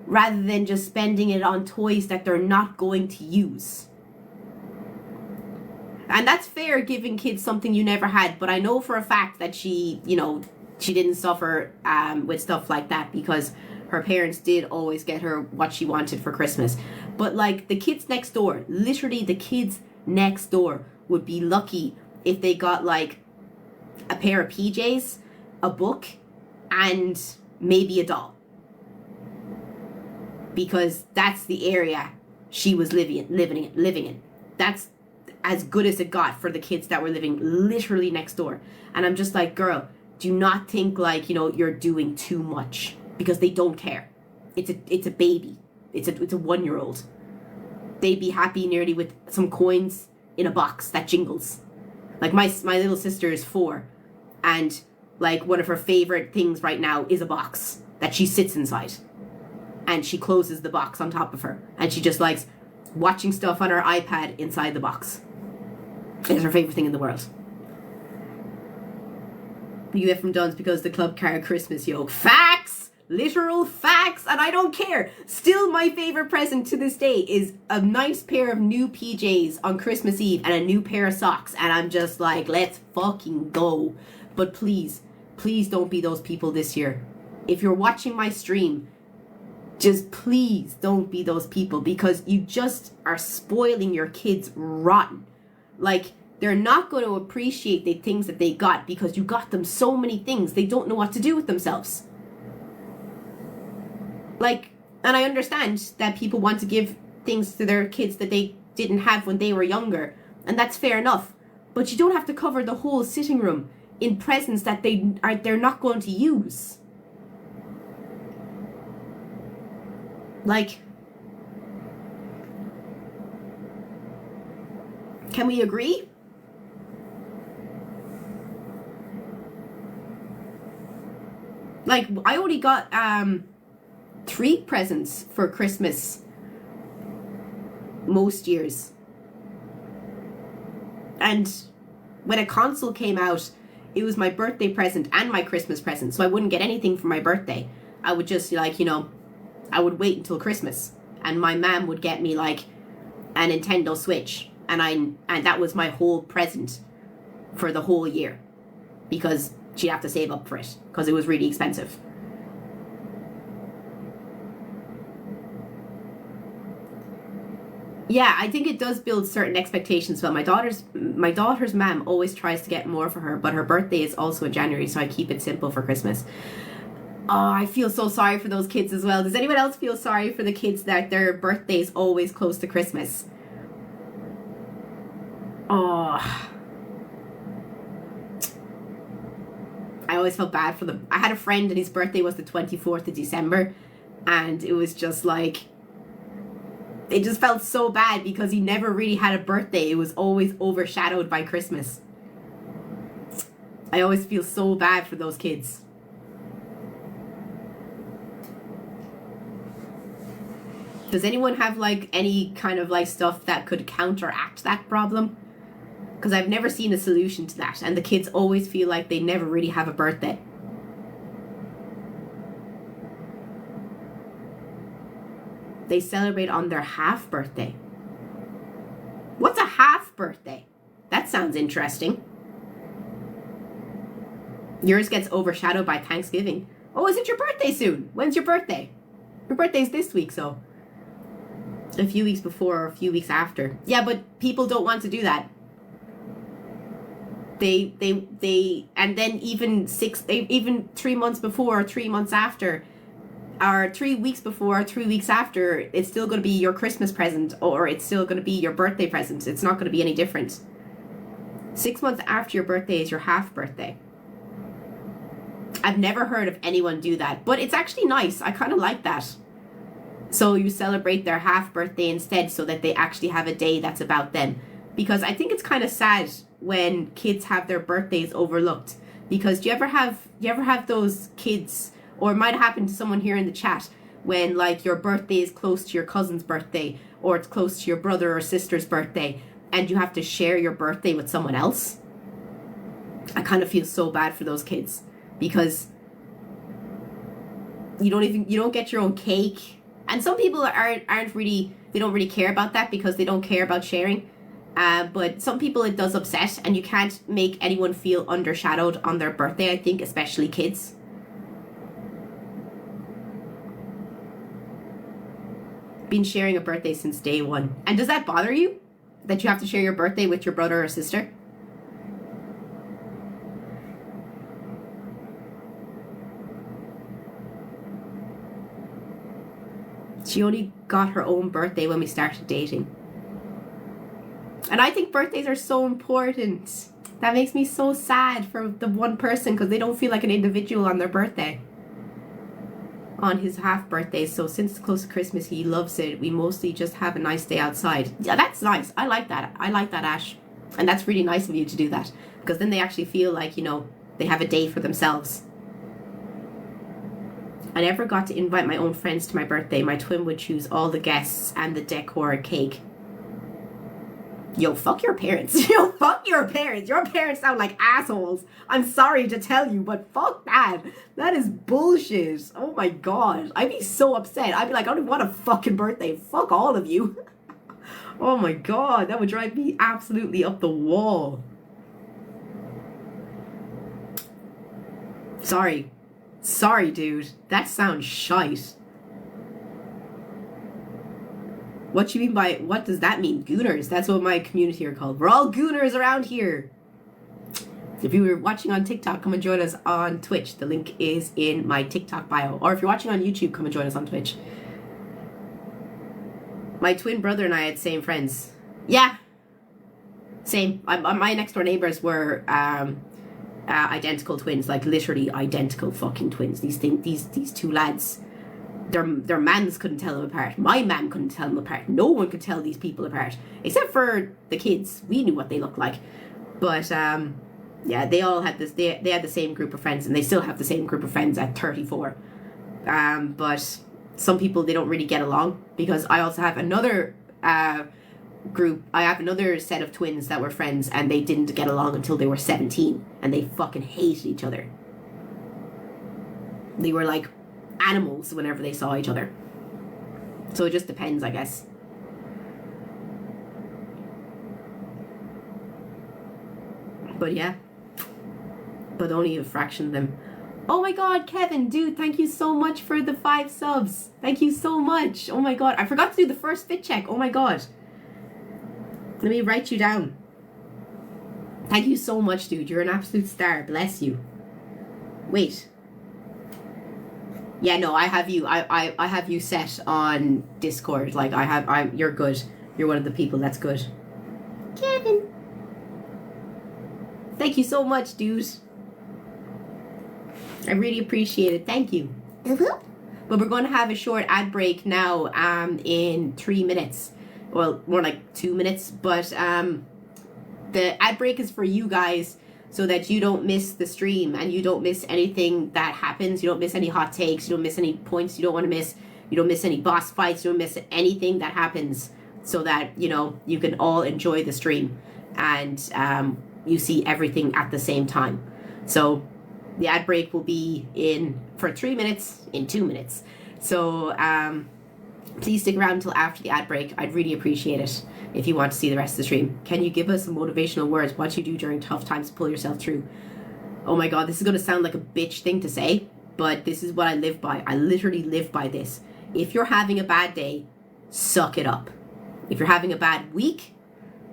rather than just spending it on toys that they're not going to use? And that's fair, giving kids something you never had, but I know for a fact that she didn't suffer with stuff like that, because her parents did always get her what she wanted for Christmas. But like the kids next door, literally the kids next door would be lucky if they got like a pair of PJs, a book, and maybe a doll. Because that's the area she was living in. That's as good as it got for the kids that were living literally next door. And I'm just like, girl, do not think like, you're doing too much, because they don't care. It's a baby. It's a 1-year-old. They'd be happy nearly with some coins in a box that jingles. Like my little sister is 4, and like one of her favorite things right now is a box that she sits inside, and she closes the box on top of her, and she just likes watching stuff on her iPad inside the box. It's her favorite thing in the world. You get from Dunn's because the club car Christmas yoke. Facts! Literal facts, and I don't care. Still, my favorite present to this day is a nice pair of new PJs on Christmas Eve and a new pair of socks, and I'm just like, let's fucking go. But please don't be those people this year. If you're watching my stream, just please don't be those people, because you just are spoiling your kids rotten. Like, they're not going to appreciate the things that they got because you got them so many things they don't know what to do with themselves. Like, and I understand that people want to give things to their kids that they didn't have when they were younger, and that's fair enough. But you don't have to cover the whole sitting room in presents that they're not going to use. Like, can we agree? Like, I only got 3 presents for Christmas most years. And when a console came out, it was my birthday present and my Christmas present, so I wouldn't get anything for my birthday. I would just, like, I would wait until Christmas, and my mom would get me like a Nintendo Switch, and that was my whole present for the whole year, because she'd have to save up for it because it was really expensive. Yeah, I think it does build certain expectations. Well, my daughter's mom always tries to get more for her, but her birthday is also in January, so I keep it simple for Christmas. Oh, I feel so sorry for those kids as well. Does anyone else feel sorry for the kids that their birthday is always close to Christmas? Oh, I always felt bad for them. I had a friend and his birthday was the 24th of December, and it was just like, it just felt so bad because he never really had a birthday. It was always overshadowed by Christmas. I always feel so bad for those kids. Does anyone have like any kind of like stuff that could counteract that problem? Because I've never seen a solution to that, and the kids always feel like they never really have a birthday. They celebrate on their half birthday. What's a half birthday? That sounds interesting. Yours gets overshadowed by Thanksgiving. Oh, is it your birthday soon? When's your birthday? Your birthday's this week, so a few weeks before or a few weeks after. Yeah, but people don't want to do that. They and then even 3 months before or 3 months after, or 3 weeks before or 3 weeks after, it's still going to be your Christmas present, or it's still going to be your birthday present. It's not going to be any different. 6 months after your birthday is your half birthday. I've never heard of anyone do that, but it's actually nice. I kind of like that. So you celebrate their half birthday instead, so that they actually have a day that's about them. Because I think it's kind of sad when kids have their birthdays overlooked. Because do you ever have those kids, or it might happen to someone here in the chat, when like your birthday is close to your cousin's birthday, or it's close to your brother or sister's birthday, and you have to share your birthday with someone else? I kind of feel so bad for those kids, because you don't get your own cake. And some people aren't really, they don't really care about that because they don't care about sharing. But some people it does upset, and you can't make anyone feel undershadowed on their birthday, I think, especially kids. Been sharing a birthday since day one. And does that bother you? That you have to share your birthday with your brother or sister? She only got her own birthday when we started dating. And I think birthdays are so important. That makes me so sad for the one person, because they don't feel like an individual on their birthday. On his half birthday, so since it's close to Christmas, he loves it. We mostly just have a nice day outside. Yeah, that's nice. I like that. I like that, Ash. And that's really nice of you to do that, because then they actually feel like, you know, they have a day for themselves. I never got to invite my own friends to my birthday. My twin would choose all the guests and the decor and cake. Yo, fuck your parents. Yo, fuck your parents. Your parents sound like assholes. I'm sorry to tell you, but fuck that. That is bullshit. Oh my god. I'd be so upset. I'd be like, I don't want a fucking birthday. Fuck all of you. Oh my god. That would drive me absolutely up the wall. Sorry. Sorry, dude. That sounds shite. What you mean by, what does that mean? Gooners. That's what my community are called. We're all gooners around here. If you were watching on TikTok, come and join us on Twitch. The link is in my TikTok bio. Or if you're watching on YouTube, come and join us on Twitch. My twin brother and I had same friends. Yeah. Same. My next door neighbors were identical twins. Like literally identical fucking twins. These two lads. Their mans couldn't tell them apart. My man couldn't tell them apart. No one could tell these people apart. Except for the kids. We knew what they looked like. But, yeah, they all had this. They had the same group of friends. And they still have the same group of friends at 34. But some people, they don't really get along. Because I also have another group. I have another set of twins that were friends. And they didn't get along until they were 17. And they fucking hated each other. They were like animals whenever they saw each other. So it just depends, I guess. But yeah. But only a fraction of them. Oh my god, Kevin, dude, thank you so much for the 5 subs. Thank you so much. Oh my god, I forgot to do the first fit check. Oh my god. Let me write you down. Thank you so much, dude. You're an absolute star. Bless you. Wait. Yeah, no, I have you. I have you set on Discord. Like you're good. You're one of the people that's good. Kevin. Thank you so much, dude. I really appreciate it. Thank you. But we're going to have a short ad break now in 3 minutes. Well, more like 2 minutes. But the ad break is for you guys so that you don't miss the stream and you don't miss anything that happens. You don't miss any hot takes. You don't miss any points you don't want to miss. You don't miss any boss fights. You don't miss anything that happens, so that, you know, you can all enjoy the stream and you see everything at the same time. So the ad break will be for 3 minutes in 2 minutes. So please stick around until after the ad break. I'd really appreciate it if you want to see the rest of the stream. Can you give us some motivational words, what you do during tough times to pull yourself through? Oh my God, this is going to sound like a bitch thing to say, but this is what I live by. I literally live by this. If you're having a bad day, suck it up. If you're having a bad week,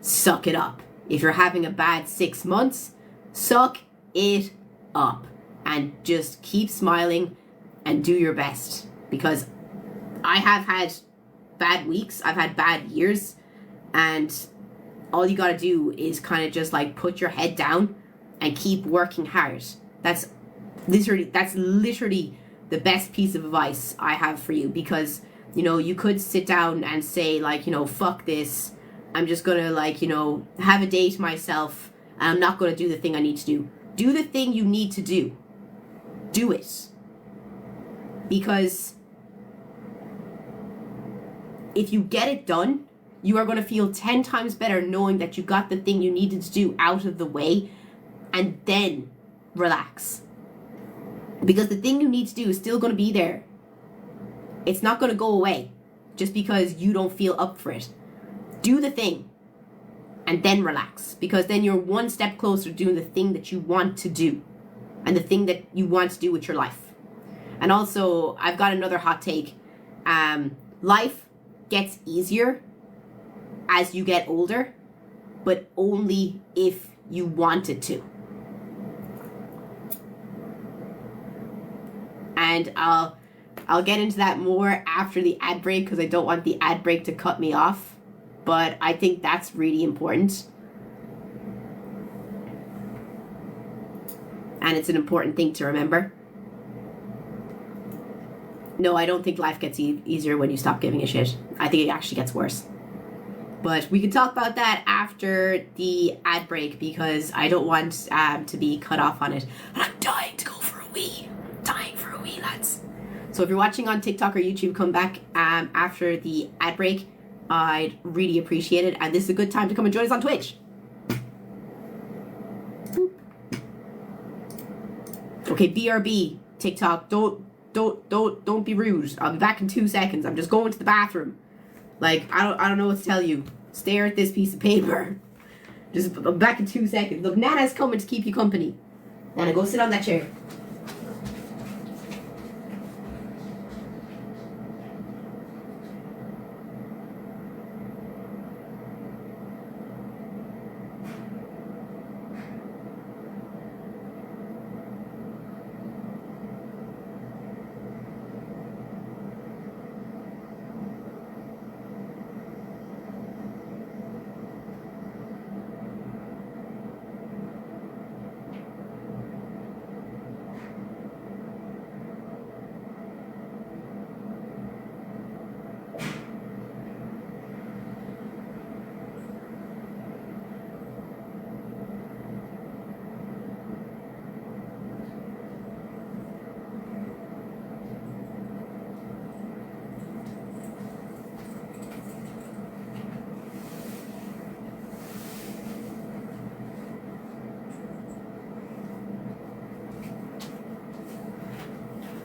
suck it up. If you're having a bad 6 months, suck it up. And just keep smiling and do your best. Because I have had bad weeks, I've had bad years, and all you gotta do is kind of just like put your head down and keep working hard. That's literally the best piece of advice I have for you. Because, you know, you could sit down and say, like, you know, fuck this, I'm just gonna, like, you know, have a day to myself and I'm not gonna do the thing I need to do. Do the thing you need to do. Do it. Because if you get it done, you are going to feel 10 times better knowing that you got the thing you needed to do out of the way, and then relax. Because the thing you need to do is still going to be there. It's not going to go away just because you don't feel up for it. Do the thing and then relax, because then you're one step closer to doing the thing that you want to do and the thing that you want to do with your life. And also, I've got another hot take. Life gets easier as you get older, but only if you want it to. And I'll get into that more after the ad break, because I don't want the ad break to cut me off. But I think that's really important. And it's an important thing to remember. No, I don't think life gets easier when you stop giving a shit. I think it actually gets worse. But we can talk about that after the ad break, because I don't want to be cut off on it. And I'm dying to go for a wee. Dying for a wee, lads. So if you're watching on TikTok or YouTube, come back after the ad break. I'd really appreciate it. And this is a good time to come and join us on Twitch. Okay, BRB, TikTok, don't be rude. I'll be back in 2 seconds. I'm just going to the bathroom. Like, I don't know what to tell you. Stare at this piece of paper. I'm back in 2 seconds. Look, Nana's coming to keep you company. Nana, go sit on that chair.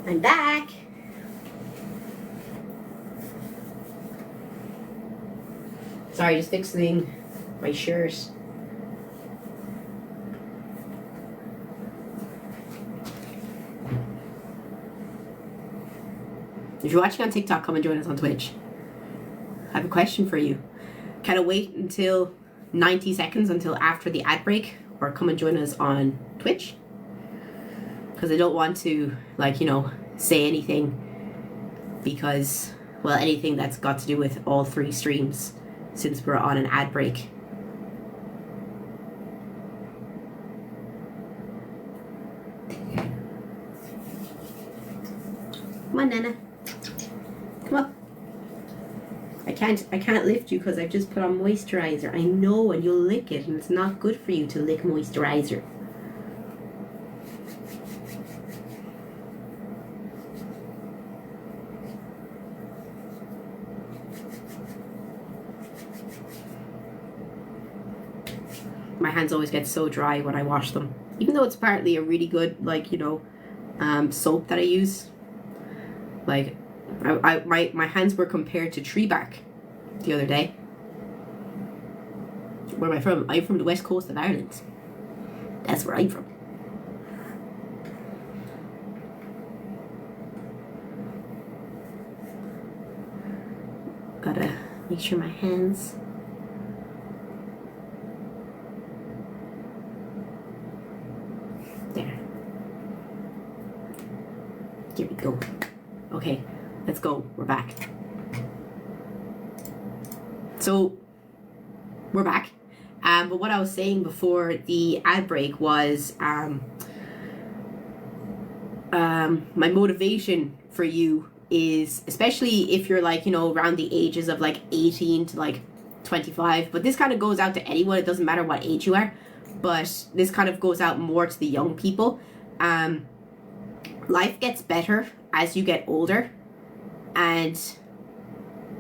I'm back. Sorry, just fixing my shirt. If you're watching on TikTok, come and join us on Twitch. I have a question for you. Can I wait until 90 seconds until after the ad break, or come and join us on Twitch? Because I don't want to, like, you know, say anything, because, well, anything that's got to do with all 3 streams, since we're on an ad break. Come on, Nana. Come on. I can't lift you because I've just put on moisturizer. I know, and you'll lick it, and it's not good for you to lick moisturizer. My hands always get so dry when I wash them, even though it's partly a really good, like, you know, soap that I use. Like, my hands were compared to tree bark the other day. Where am I from? I'm from the west coast of Ireland. That's where I'm from. Gotta make sure my hands. There. Here we go. Okay, let's go. We're back. So, we're back. But what I was saying before the ad break was my motivation for you is, especially if you're like, you know, around the ages of like 18 to like 25, but this kind of goes out to anyone. It doesn't matter what age you are, but this kind of goes out more to the young people. Life gets better as you get older, and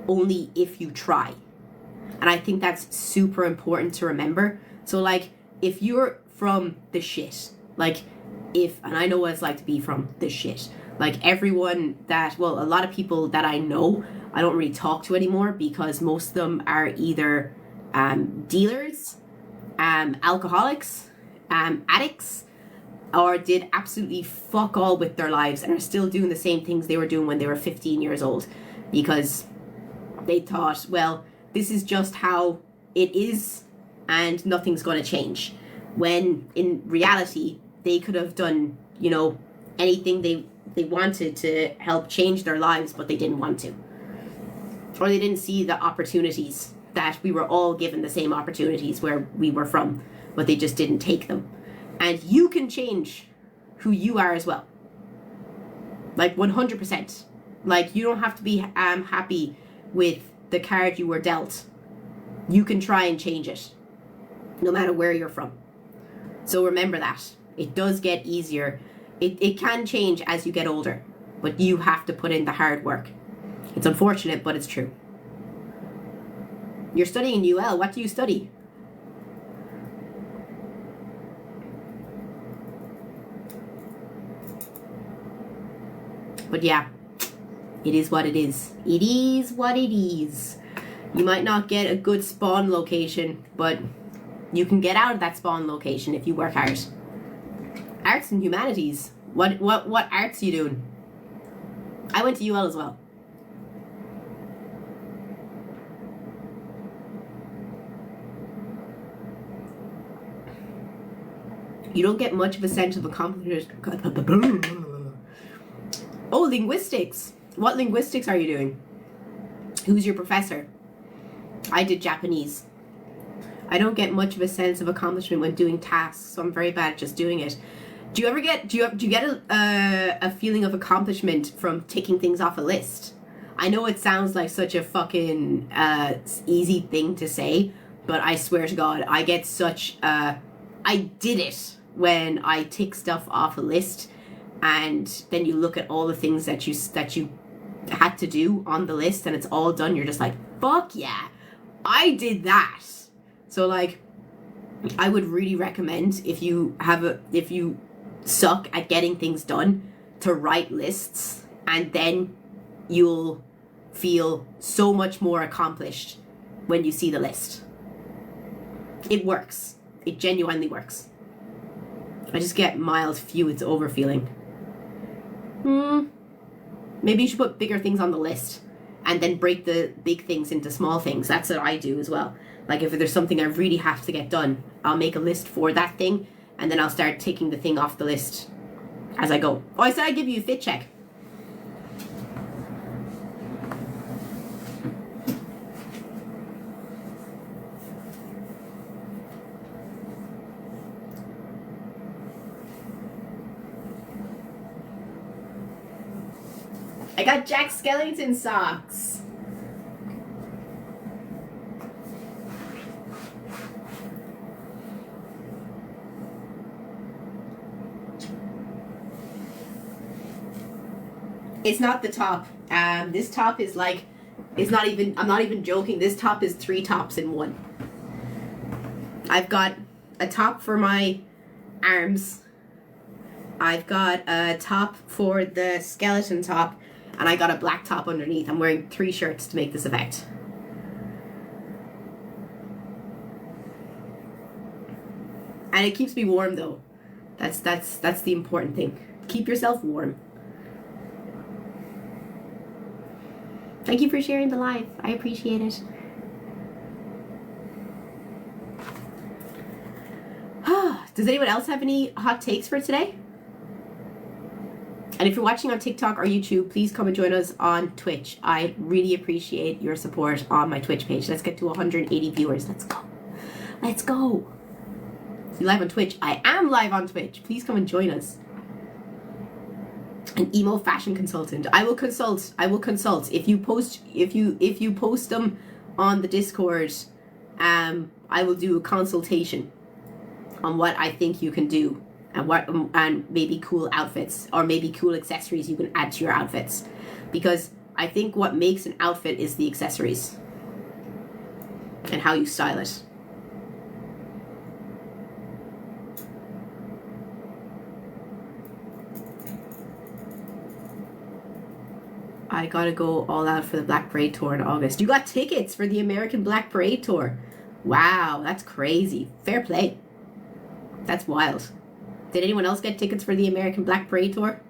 only if you try. And I think that's super important to remember. So like, if you're from the shit, like and I know what it's like to be from the shit, like everyone that, well, a lot of people that I know, I don't really talk to anymore because most of them are either dealers, alcoholics, addicts, or did absolutely fuck all with their lives and are still doing the same things they were doing when they were 15 years old because they thought, well, this is just how it is and nothing's going to change. When in reality, they could have done, you know, anything they wanted to help change their lives, but they didn't want to. Or they didn't see the opportunities that we were all given, the same opportunities where we were from, but they just didn't take them. And you can change who you are as well. Like 100%. Like, you don't have to be happy with the card you were dealt. You can try and change it, no matter where you're from. So remember that. It does get easier. It can change as you get older, but you have to put in the hard work. It's unfortunate, but it's true. You're studying in UL. What do you study? But yeah, it is what it is. It is what it is. You might not get a good spawn location, but you can get out of that spawn location if you work hard. Arts and humanities. What arts are you doing? I went to UL as well. You don't get much of a sense of accomplishment. Oh, linguistics. What linguistics are you doing? Who's your professor? I did Japanese. I don't get much of a sense of accomplishment when doing tasks, so I'm very bad at just doing it. Do you get a feeling of accomplishment from ticking things off a list? I know it sounds like such a fucking easy thing to say, but I swear to God, I get such I did it when I tick stuff off a list. And then you look at all the things that you had to do on the list and it's all done. You're just like, fuck yeah, I did that. So like, I would really recommend if you suck at getting things done, to write lists, and then you'll feel so much more accomplished when you see the list. It works. It genuinely works. I just get mild feuds over feeling. Maybe you should put bigger things on the list and then break the big things into small things. That's what I do as well. Like if there's something I really have to get done, I'll make a list for that thing and then I'll start ticking the thing off the list as I go. Oh, I said I'd give you a fit check. I got Jack Skellington socks. It's not the top. This top is like, it's not even, I'm not even joking. This top is 3 tops in one. I've got a top for my arms. I've got a top for the skeleton top. And I got a black top underneath. I'm wearing 3 shirts to make this effect. And it keeps me warm though. That's the important thing. Keep yourself warm. Thank you for sharing the live. I appreciate it. Does anyone else have any hot takes for today? And if you're watching on TikTok or YouTube, please come and join us on Twitch. I really appreciate your support on my Twitch page. Let's get to 180 viewers. Let's go. Let's go. You live on Twitch? I am live on Twitch. Please come and join us. An emo fashion consultant. I will consult. I will consult. If you post them on the Discord, I will do a consultation on what I think you can do. And maybe cool outfits or maybe cool accessories you can add to your outfits, because I think what makes an outfit is the accessories and how you style it. I gotta go all out for the Black Parade Tour in August. You got tickets for the American Black Parade Tour. Wow, that's crazy. Fair play. That's wild. Did anyone else get tickets for the American Black Parade Tour?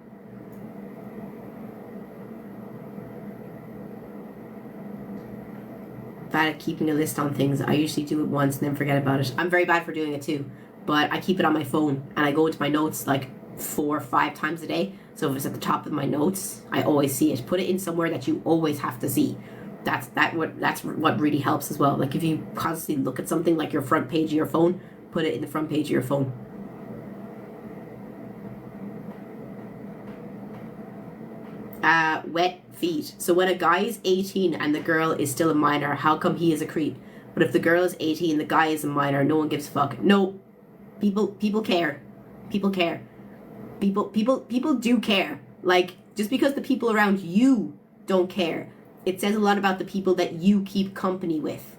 Bad at keeping a list on things. I usually do it once and then forget about it. I'm very bad for doing it too. But I keep it on my phone and I go into my notes like 4 or 5 times a day. So if it's at the top of my notes, I always see it. Put it in somewhere that you always have to see. That's what really helps as well. Like if you constantly look at something like your front page of your phone, put it in the front page of your phone. Wet feet. So when a guy is 18 and the girl is still a minor, how come he is a creep? But if the girl is 18 and the guy is a minor, no one gives a fuck. No. People care. People care. People do care. Like, just because the people around you don't care, it says a lot about the people that you keep company with.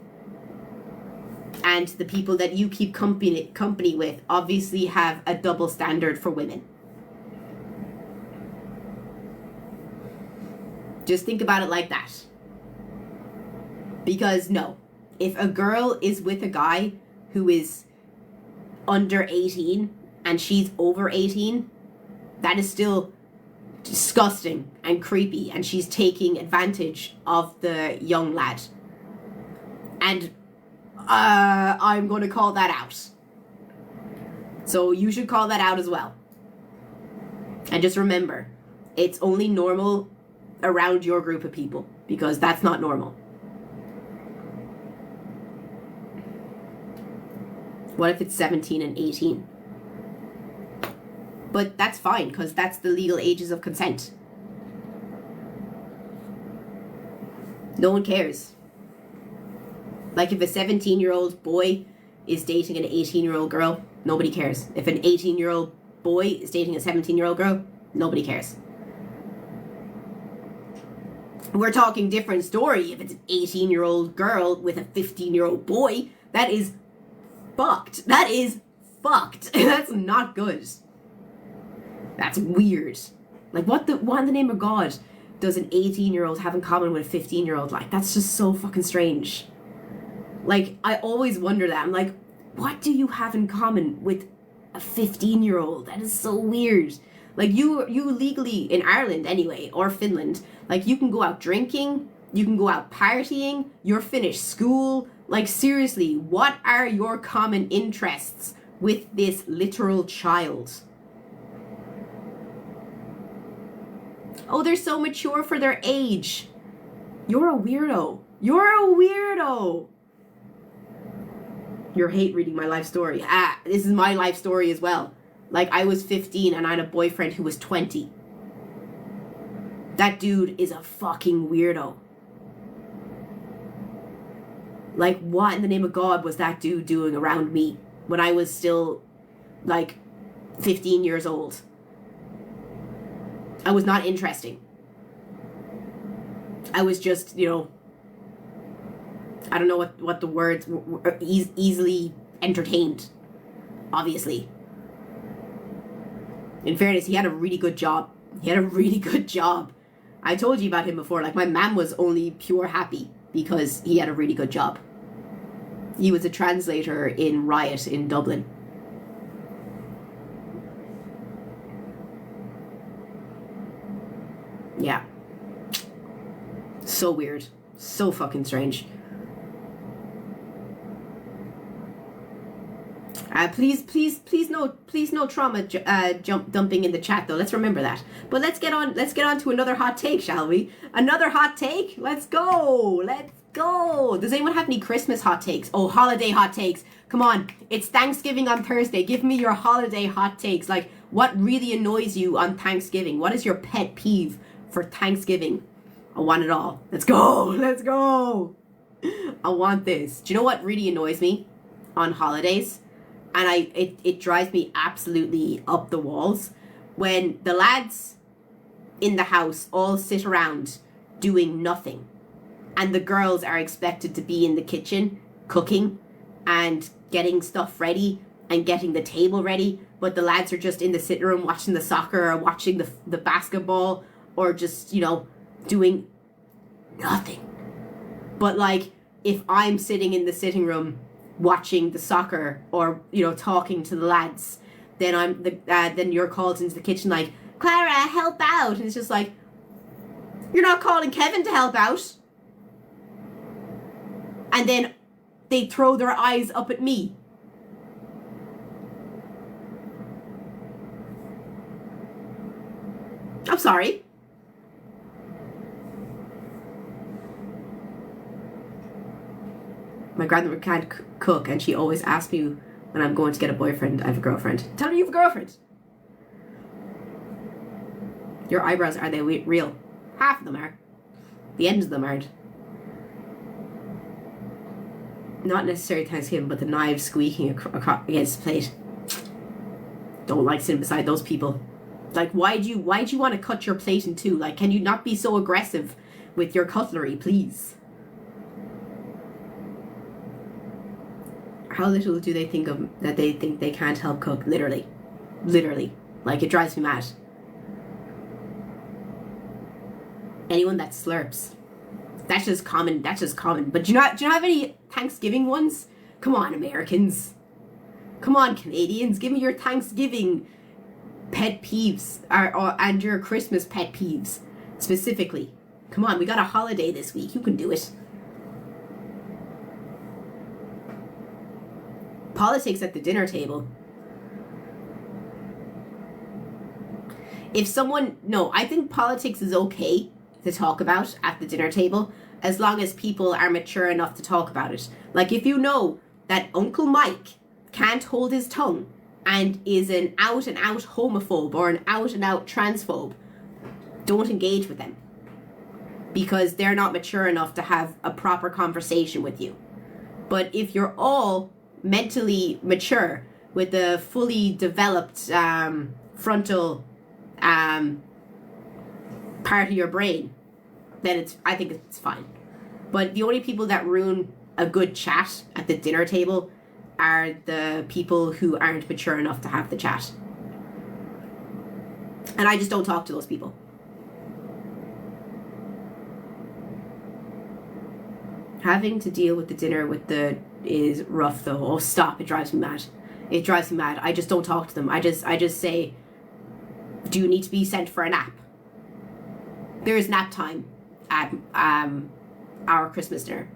And the people that you keep company with obviously have a double standard for women. Just think about it like that. Because no, if a girl is with a guy who is under 18 and she's over 18, that is still disgusting and creepy, and she's taking advantage of the young lad. And I'm going to call that out. So you should call that out as well. And just remember, it's only normal around your group of people, because that's not normal. What if it's 17 and 18? But that's fine, because that's the legal ages of consent. No one cares. Like if a 17-year-old boy is dating an 18-year-old girl, nobody cares. If an 18-year-old boy is dating a 17-year-old girl, nobody cares. We're talking different story if it's an 18-year-old girl with a 15-year-old boy. That is fucked. That is fucked. That's not good. That's weird. Like, what in the name of God does an 18-year-old have in common with a 15-year-old? Like, that's just so fucking strange. Like, I always wonder that. I'm like, what do you have in common with a 15-year-old? That is so weird. Like, you legally, in Ireland anyway, or Finland, like, you can go out drinking, you can go out partying, you're finished school. Like, seriously, what are your common interests with this literal child? Oh, they're so mature for their age. You're a weirdo. You're a weirdo. You hate reading my life story. This is my life story as well. Like, I was 15 and I had a boyfriend who was 20. That dude is a fucking weirdo. Like, what in the name of God was that dude doing around me when I was still, like, 15 years old? I was not interesting. I was just, you know, I don't know what the words were, easily entertained, obviously. In fairness, he had a really good job. I told you about him before. Like, my mom was only pure happy because he had a really good job. He was a translator in Riot in Dublin. Yeah. So weird. So fucking strange. Please no trauma dumping in the chat though. Let's remember that. But let's get on to another hot take, shall we? Another hot take? Let's go. Does anyone have any Christmas hot takes? Oh, holiday hot takes. Come on. It's Thanksgiving on Thursday. Give me your holiday hot takes. Like, what really annoys you on Thanksgiving? What is your pet peeve for Thanksgiving? I want it all. Let's go. I want this. Do you know what really annoys me on holidays? And it drives me absolutely up the walls when the lads in the house all sit around doing nothing, and the girls are expected to be in the kitchen cooking and getting stuff ready and getting the table ready, but the lads are just in the sitting room watching the soccer or watching the basketball or just, you know, doing nothing. But like, if I'm sitting in the sitting room watching the soccer or, you know, talking to the lads, then then you're called into the kitchen like, Clara, help out. And it's just like, you're not calling Kevin to help out. And then they throw their eyes up at me. I'm sorry. My grandmother can't cook, and she always asks me when I'm going to get a boyfriend, I have a girlfriend. Tell me you have a girlfriend. Your eyebrows, are they real? Half of them are. The ends of them aren't. Not necessarily Thanksgiving, but the knives squeaking against the plate. Don't like sitting beside those people. Like, why do you want to cut your plate in two? Like, can you not be so aggressive with your cutlery, please? How little do they think of that they think they can't help cook? Literally. Like, it drives me mad. Anyone that slurps. That's just common. But do you not have any Thanksgiving ones? Come on, Americans. Come on, Canadians. Give me your Thanksgiving pet peeves and your Christmas pet peeves specifically. Come on, we got a holiday this week. You can do it. Politics at the dinner table. I think politics is okay to talk about at the dinner table as long as people are mature enough to talk about it. Like, if you know that Uncle Mike can't hold his tongue and is an out and out homophobe or an out and out transphobe, don't engage with them because they're not mature enough to have a proper conversation with you. But if you're all mentally mature with a fully developed frontal part of your brain, then I think it's fine. But the only people that ruin a good chat at the dinner table are the people who aren't mature enough to have the chat. And I just don't talk to those people. Having to deal with the dinner is rough though. Oh, stop. It drives me mad. I just don't talk to them. I just say, do you need to be sent for a nap? There is nap time at our Christmas dinner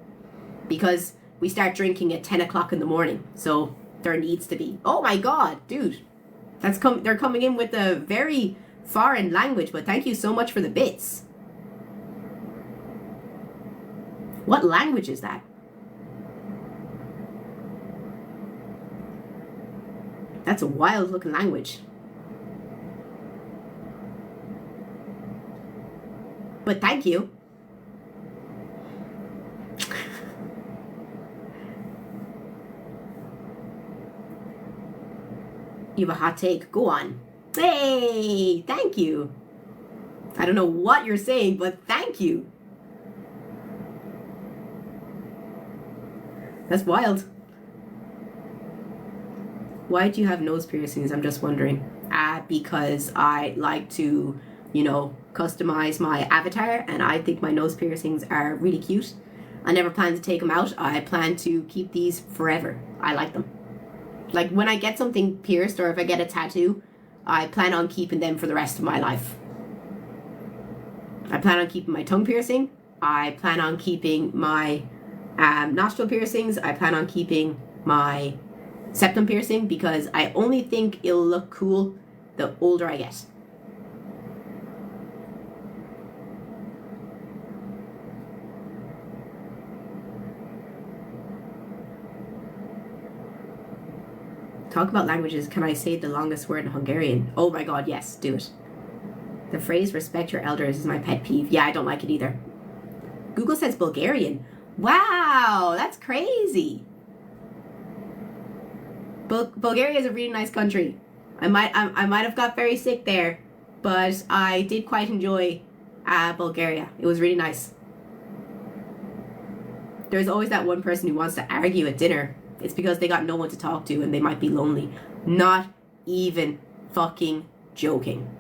because we start drinking at 10 o'clock in the morning. So there needs to be. Oh my God, dude. They're coming in with a very foreign language, but thank you so much for the bits. What language is that? That's a wild looking language. But thank you. You have a hot take. Go on. Hey, thank you. I don't know what you're saying, but thank you. That's wild. Why do you have nose piercings? I'm just wondering. Because I like to, customize my avatar, and I think my nose piercings are really cute. I never plan to take them out. I plan to keep these forever. I like them. Like when I get something pierced or if I get a tattoo, I plan on keeping them for the rest of my life. I plan on keeping my tongue piercing. I plan on keeping my nostril piercings. I plan on keeping my septum piercing because I only think it'll look cool the older I get. Talk about languages. Can I say the longest word in Hungarian? Oh my god, yes, do it. The phrase respect your elders is my pet peeve. Yeah, I don't like it either. Google says Bulgarian. Wow, that's crazy. Bulgaria is a really nice country. I might have got very sick there, but I did quite enjoy Bulgaria. It was really nice. There's always that one person who wants to argue at dinner. It's because they got no one to talk to and they might be lonely. Not even fucking joking.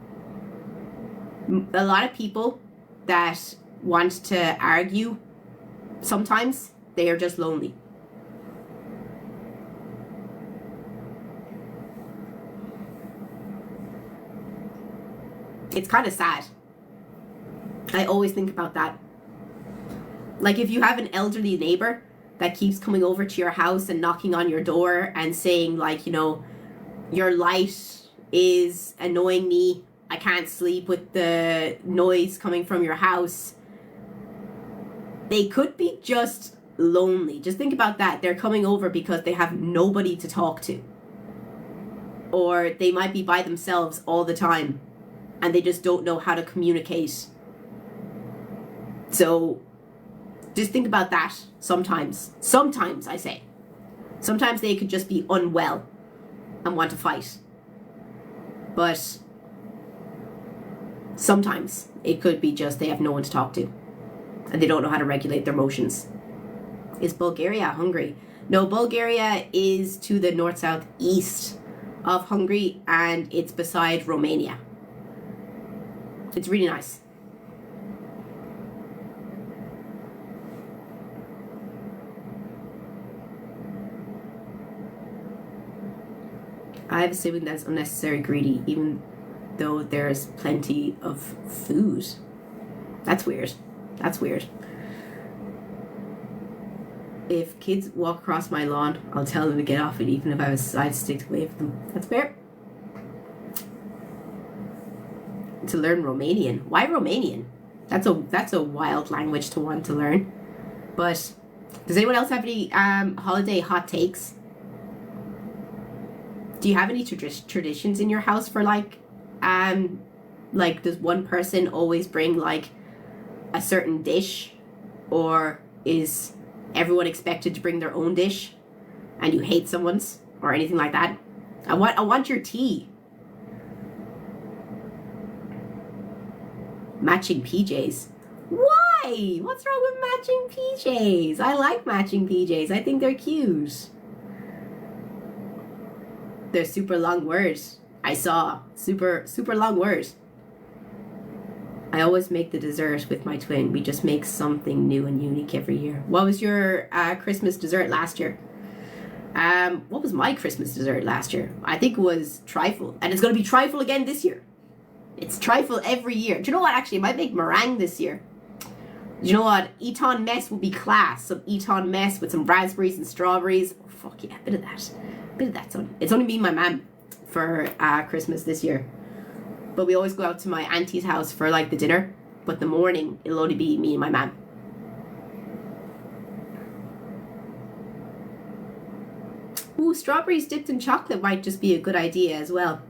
A lot of people that want to argue, sometimes they are just lonely. It's kind of sad. I always think about that. Like if you have an elderly neighbor that keeps coming over to your house and knocking on your door and saying like, your light is annoying me. I can't sleep with the noise coming from your house. They could be just lonely. Just think about that. They're coming over because they have nobody to talk to. Or they might be by themselves all the time and they just don't know how to communicate. So just think about that sometimes. Sometimes, I say. Sometimes they could just be unwell and want to fight. But sometimes it could be just they have no one to talk to. And they don't know how to regulate their emotions. Is Bulgaria Hungary? No, Bulgaria is to the north-south-east of Hungary and it's beside Romania. It's really nice. I have a sibling that's unnecessarily greedy, even though there's plenty of food. That's weird. That's weird. If kids walk across my lawn, I'll tell them to get off it, even if I was side stick away from them. That's fair. To learn Romanian. Why Romanian? That's a wild language to want to learn. But does anyone else have any holiday hot takes? Do you have any traditions in your house for like does one person always bring like a certain dish, or is everyone expected to bring their own dish and you hate someone's or anything like that? I want your tea. Matching PJs. Why? What's wrong with matching PJs? I like matching PJs. I think they're cute. They're super long words. I saw super long words. I always make the dessert with my twin. We just make something new and unique every year. What was your Christmas dessert last year? What was my Christmas dessert last year? I think it was trifle. And it's going to be trifle again this year. It's trifle every year. Do you know what? Actually, I might make meringue this year. Do you know what? Eton mess will be class. Some Eton mess with some raspberries and strawberries. Oh, fuck yeah, a bit of that. Bit of that, son. It's only me and my mum for Christmas this year. But we always go out to my auntie's house for like the dinner. But the morning, it'll only be me and my mum. Ooh, strawberries dipped in chocolate might just be a good idea as well.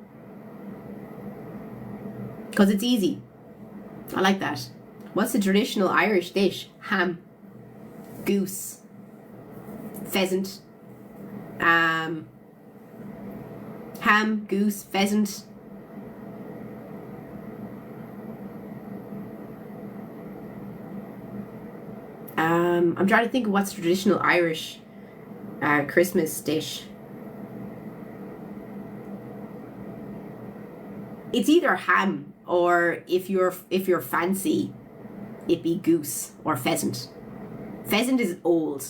Because it's easy. I like that. What's the traditional Irish dish? Ham, goose, pheasant. Ham, goose, pheasant. I'm trying to think of what's traditional Irish Christmas dish. It's either ham, or if you're fancy, it'd be goose or pheasant. Pheasant is old.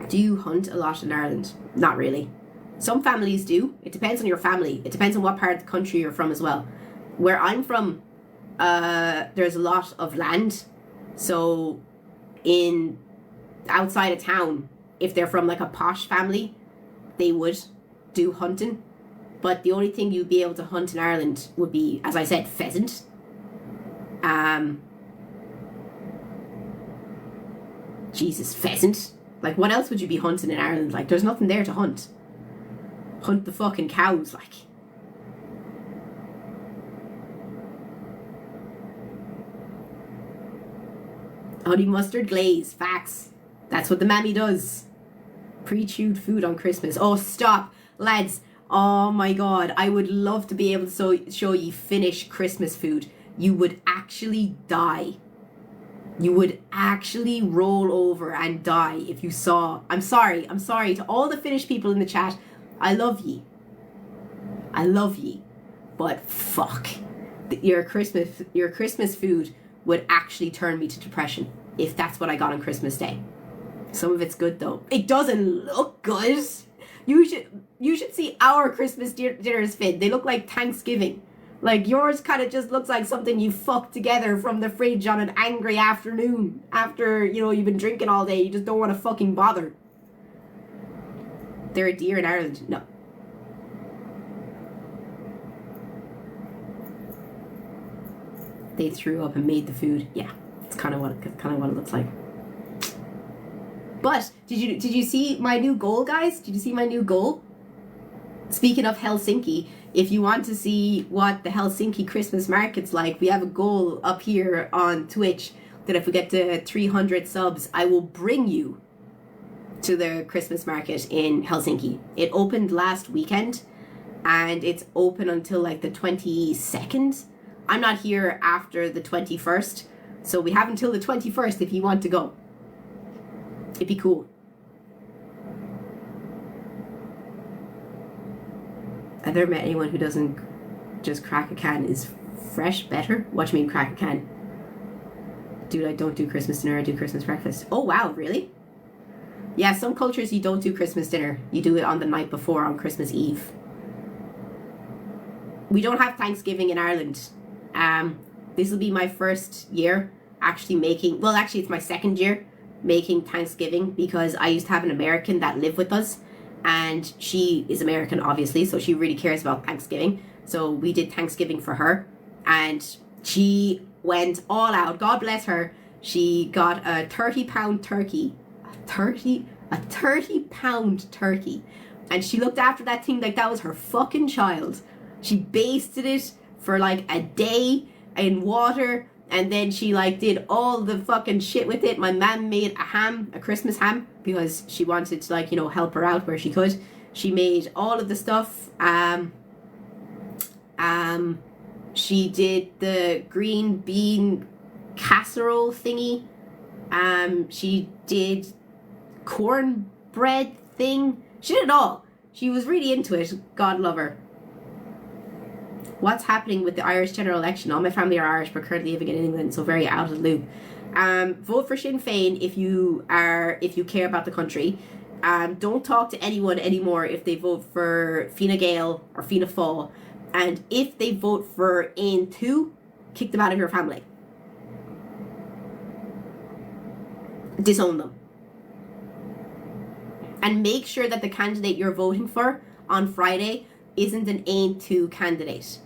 Do you hunt a lot in Ireland? Not really. Some families do. It depends on your family. It depends on what part of the country you're from as well. Where I'm from, there's a lot of land. So outside of town, if they're from like a posh family, they would do hunting. But the only thing you'd be able to hunt in Ireland would be, as I said, pheasant. Jesus, pheasant. Like, what else would you be hunting in Ireland? Like, there's nothing there to hunt. Hunt the fucking cows, like. Honey mustard glaze, facts. That's what the mammy does. Pre-chewed food on Christmas. Oh, stop, lads. Oh my god, I would love to be able to show you Finnish Christmas food. You would actually die. You would actually roll over and die if you saw. I'm sorry to all the Finnish people in the chat. I love ye. But fuck. Your Christmas food would actually turn me to depression if that's what I got on Christmas Day. Some of it's good though. It doesn't look good. You should see our Christmas dinners, Finn. They look like Thanksgiving. Like, yours kind of just looks like something you fucked together from the fridge on an angry afternoon after, you've been drinking all day. You just don't want to fucking bother. They're a deer in Ireland. No. They threw up and made the food. Yeah, it's kind of what it looks like. But did you see my new goal, guys? Did you see my new goal? Speaking of Helsinki, if you want to see what the Helsinki Christmas market's like, we have a goal up here on Twitch that if we get to 300 subs, I will bring you to the Christmas market in Helsinki. It opened last weekend and it's open until like the 22nd. I'm not here after the 21st, so we have until the 21st if you want to go. It'd be cool. I've never met anyone who doesn't just crack a can. Is fresh better? What do you mean crack a can? Dude, I don't do Christmas dinner, I do Christmas breakfast. Oh wow, really? Yeah, some cultures you don't do Christmas dinner. You do it on the night before, on Christmas Eve. We don't have Thanksgiving in Ireland. This will be my first year actually making, well actually it's my second year making Thanksgiving, because I used to have an American that lived with us, and she is American obviously, so she really cares about Thanksgiving. So we did Thanksgiving for her, and she went all out. God bless her. She got a 30-pound turkey. A 30-pound turkey. And she looked after that thing like that was her fucking child. She basted it for like a day in water, and then she like did all the fucking shit with it. My mum made a Christmas ham, because she wanted to like, help her out where she could. She made all of the stuff. She did the green bean casserole thingy. She did cornbread thing. She did it all. She was really into it. God love her. What's happening with the Irish general election? All my family are Irish, but currently living in England, so very out of the loop. Vote for Sinn Féin if you care about the country. Don't talk to anyone anymore if they vote for Fine Gael or Fianna Fáil. And if they vote for Aon 2, kick them out of your family. Disown them. And make sure that the candidate you're voting for on Friday isn't an Aon 2 candidate.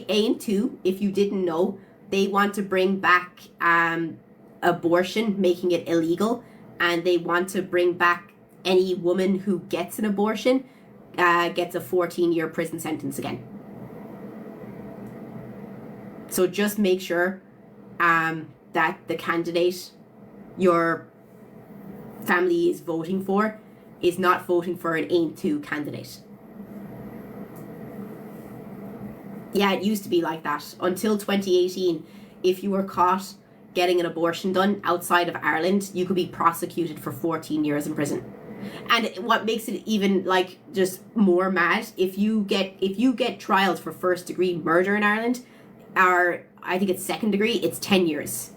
Aon 2, if you didn't know, they want to bring back abortion, making it illegal, and they want to bring back any woman who gets an abortion gets a 14-year prison sentence again. So just make sure that the candidate your family is voting for is not voting for an Ain't To candidate. Yeah, it used to be like that. Until 2018, if you were caught getting an abortion done outside of Ireland, you could be prosecuted for 14 years in prison. And what makes it even like just more mad, if you get trials for first degree murder in Ireland, or I think it's second degree, it's 10 years.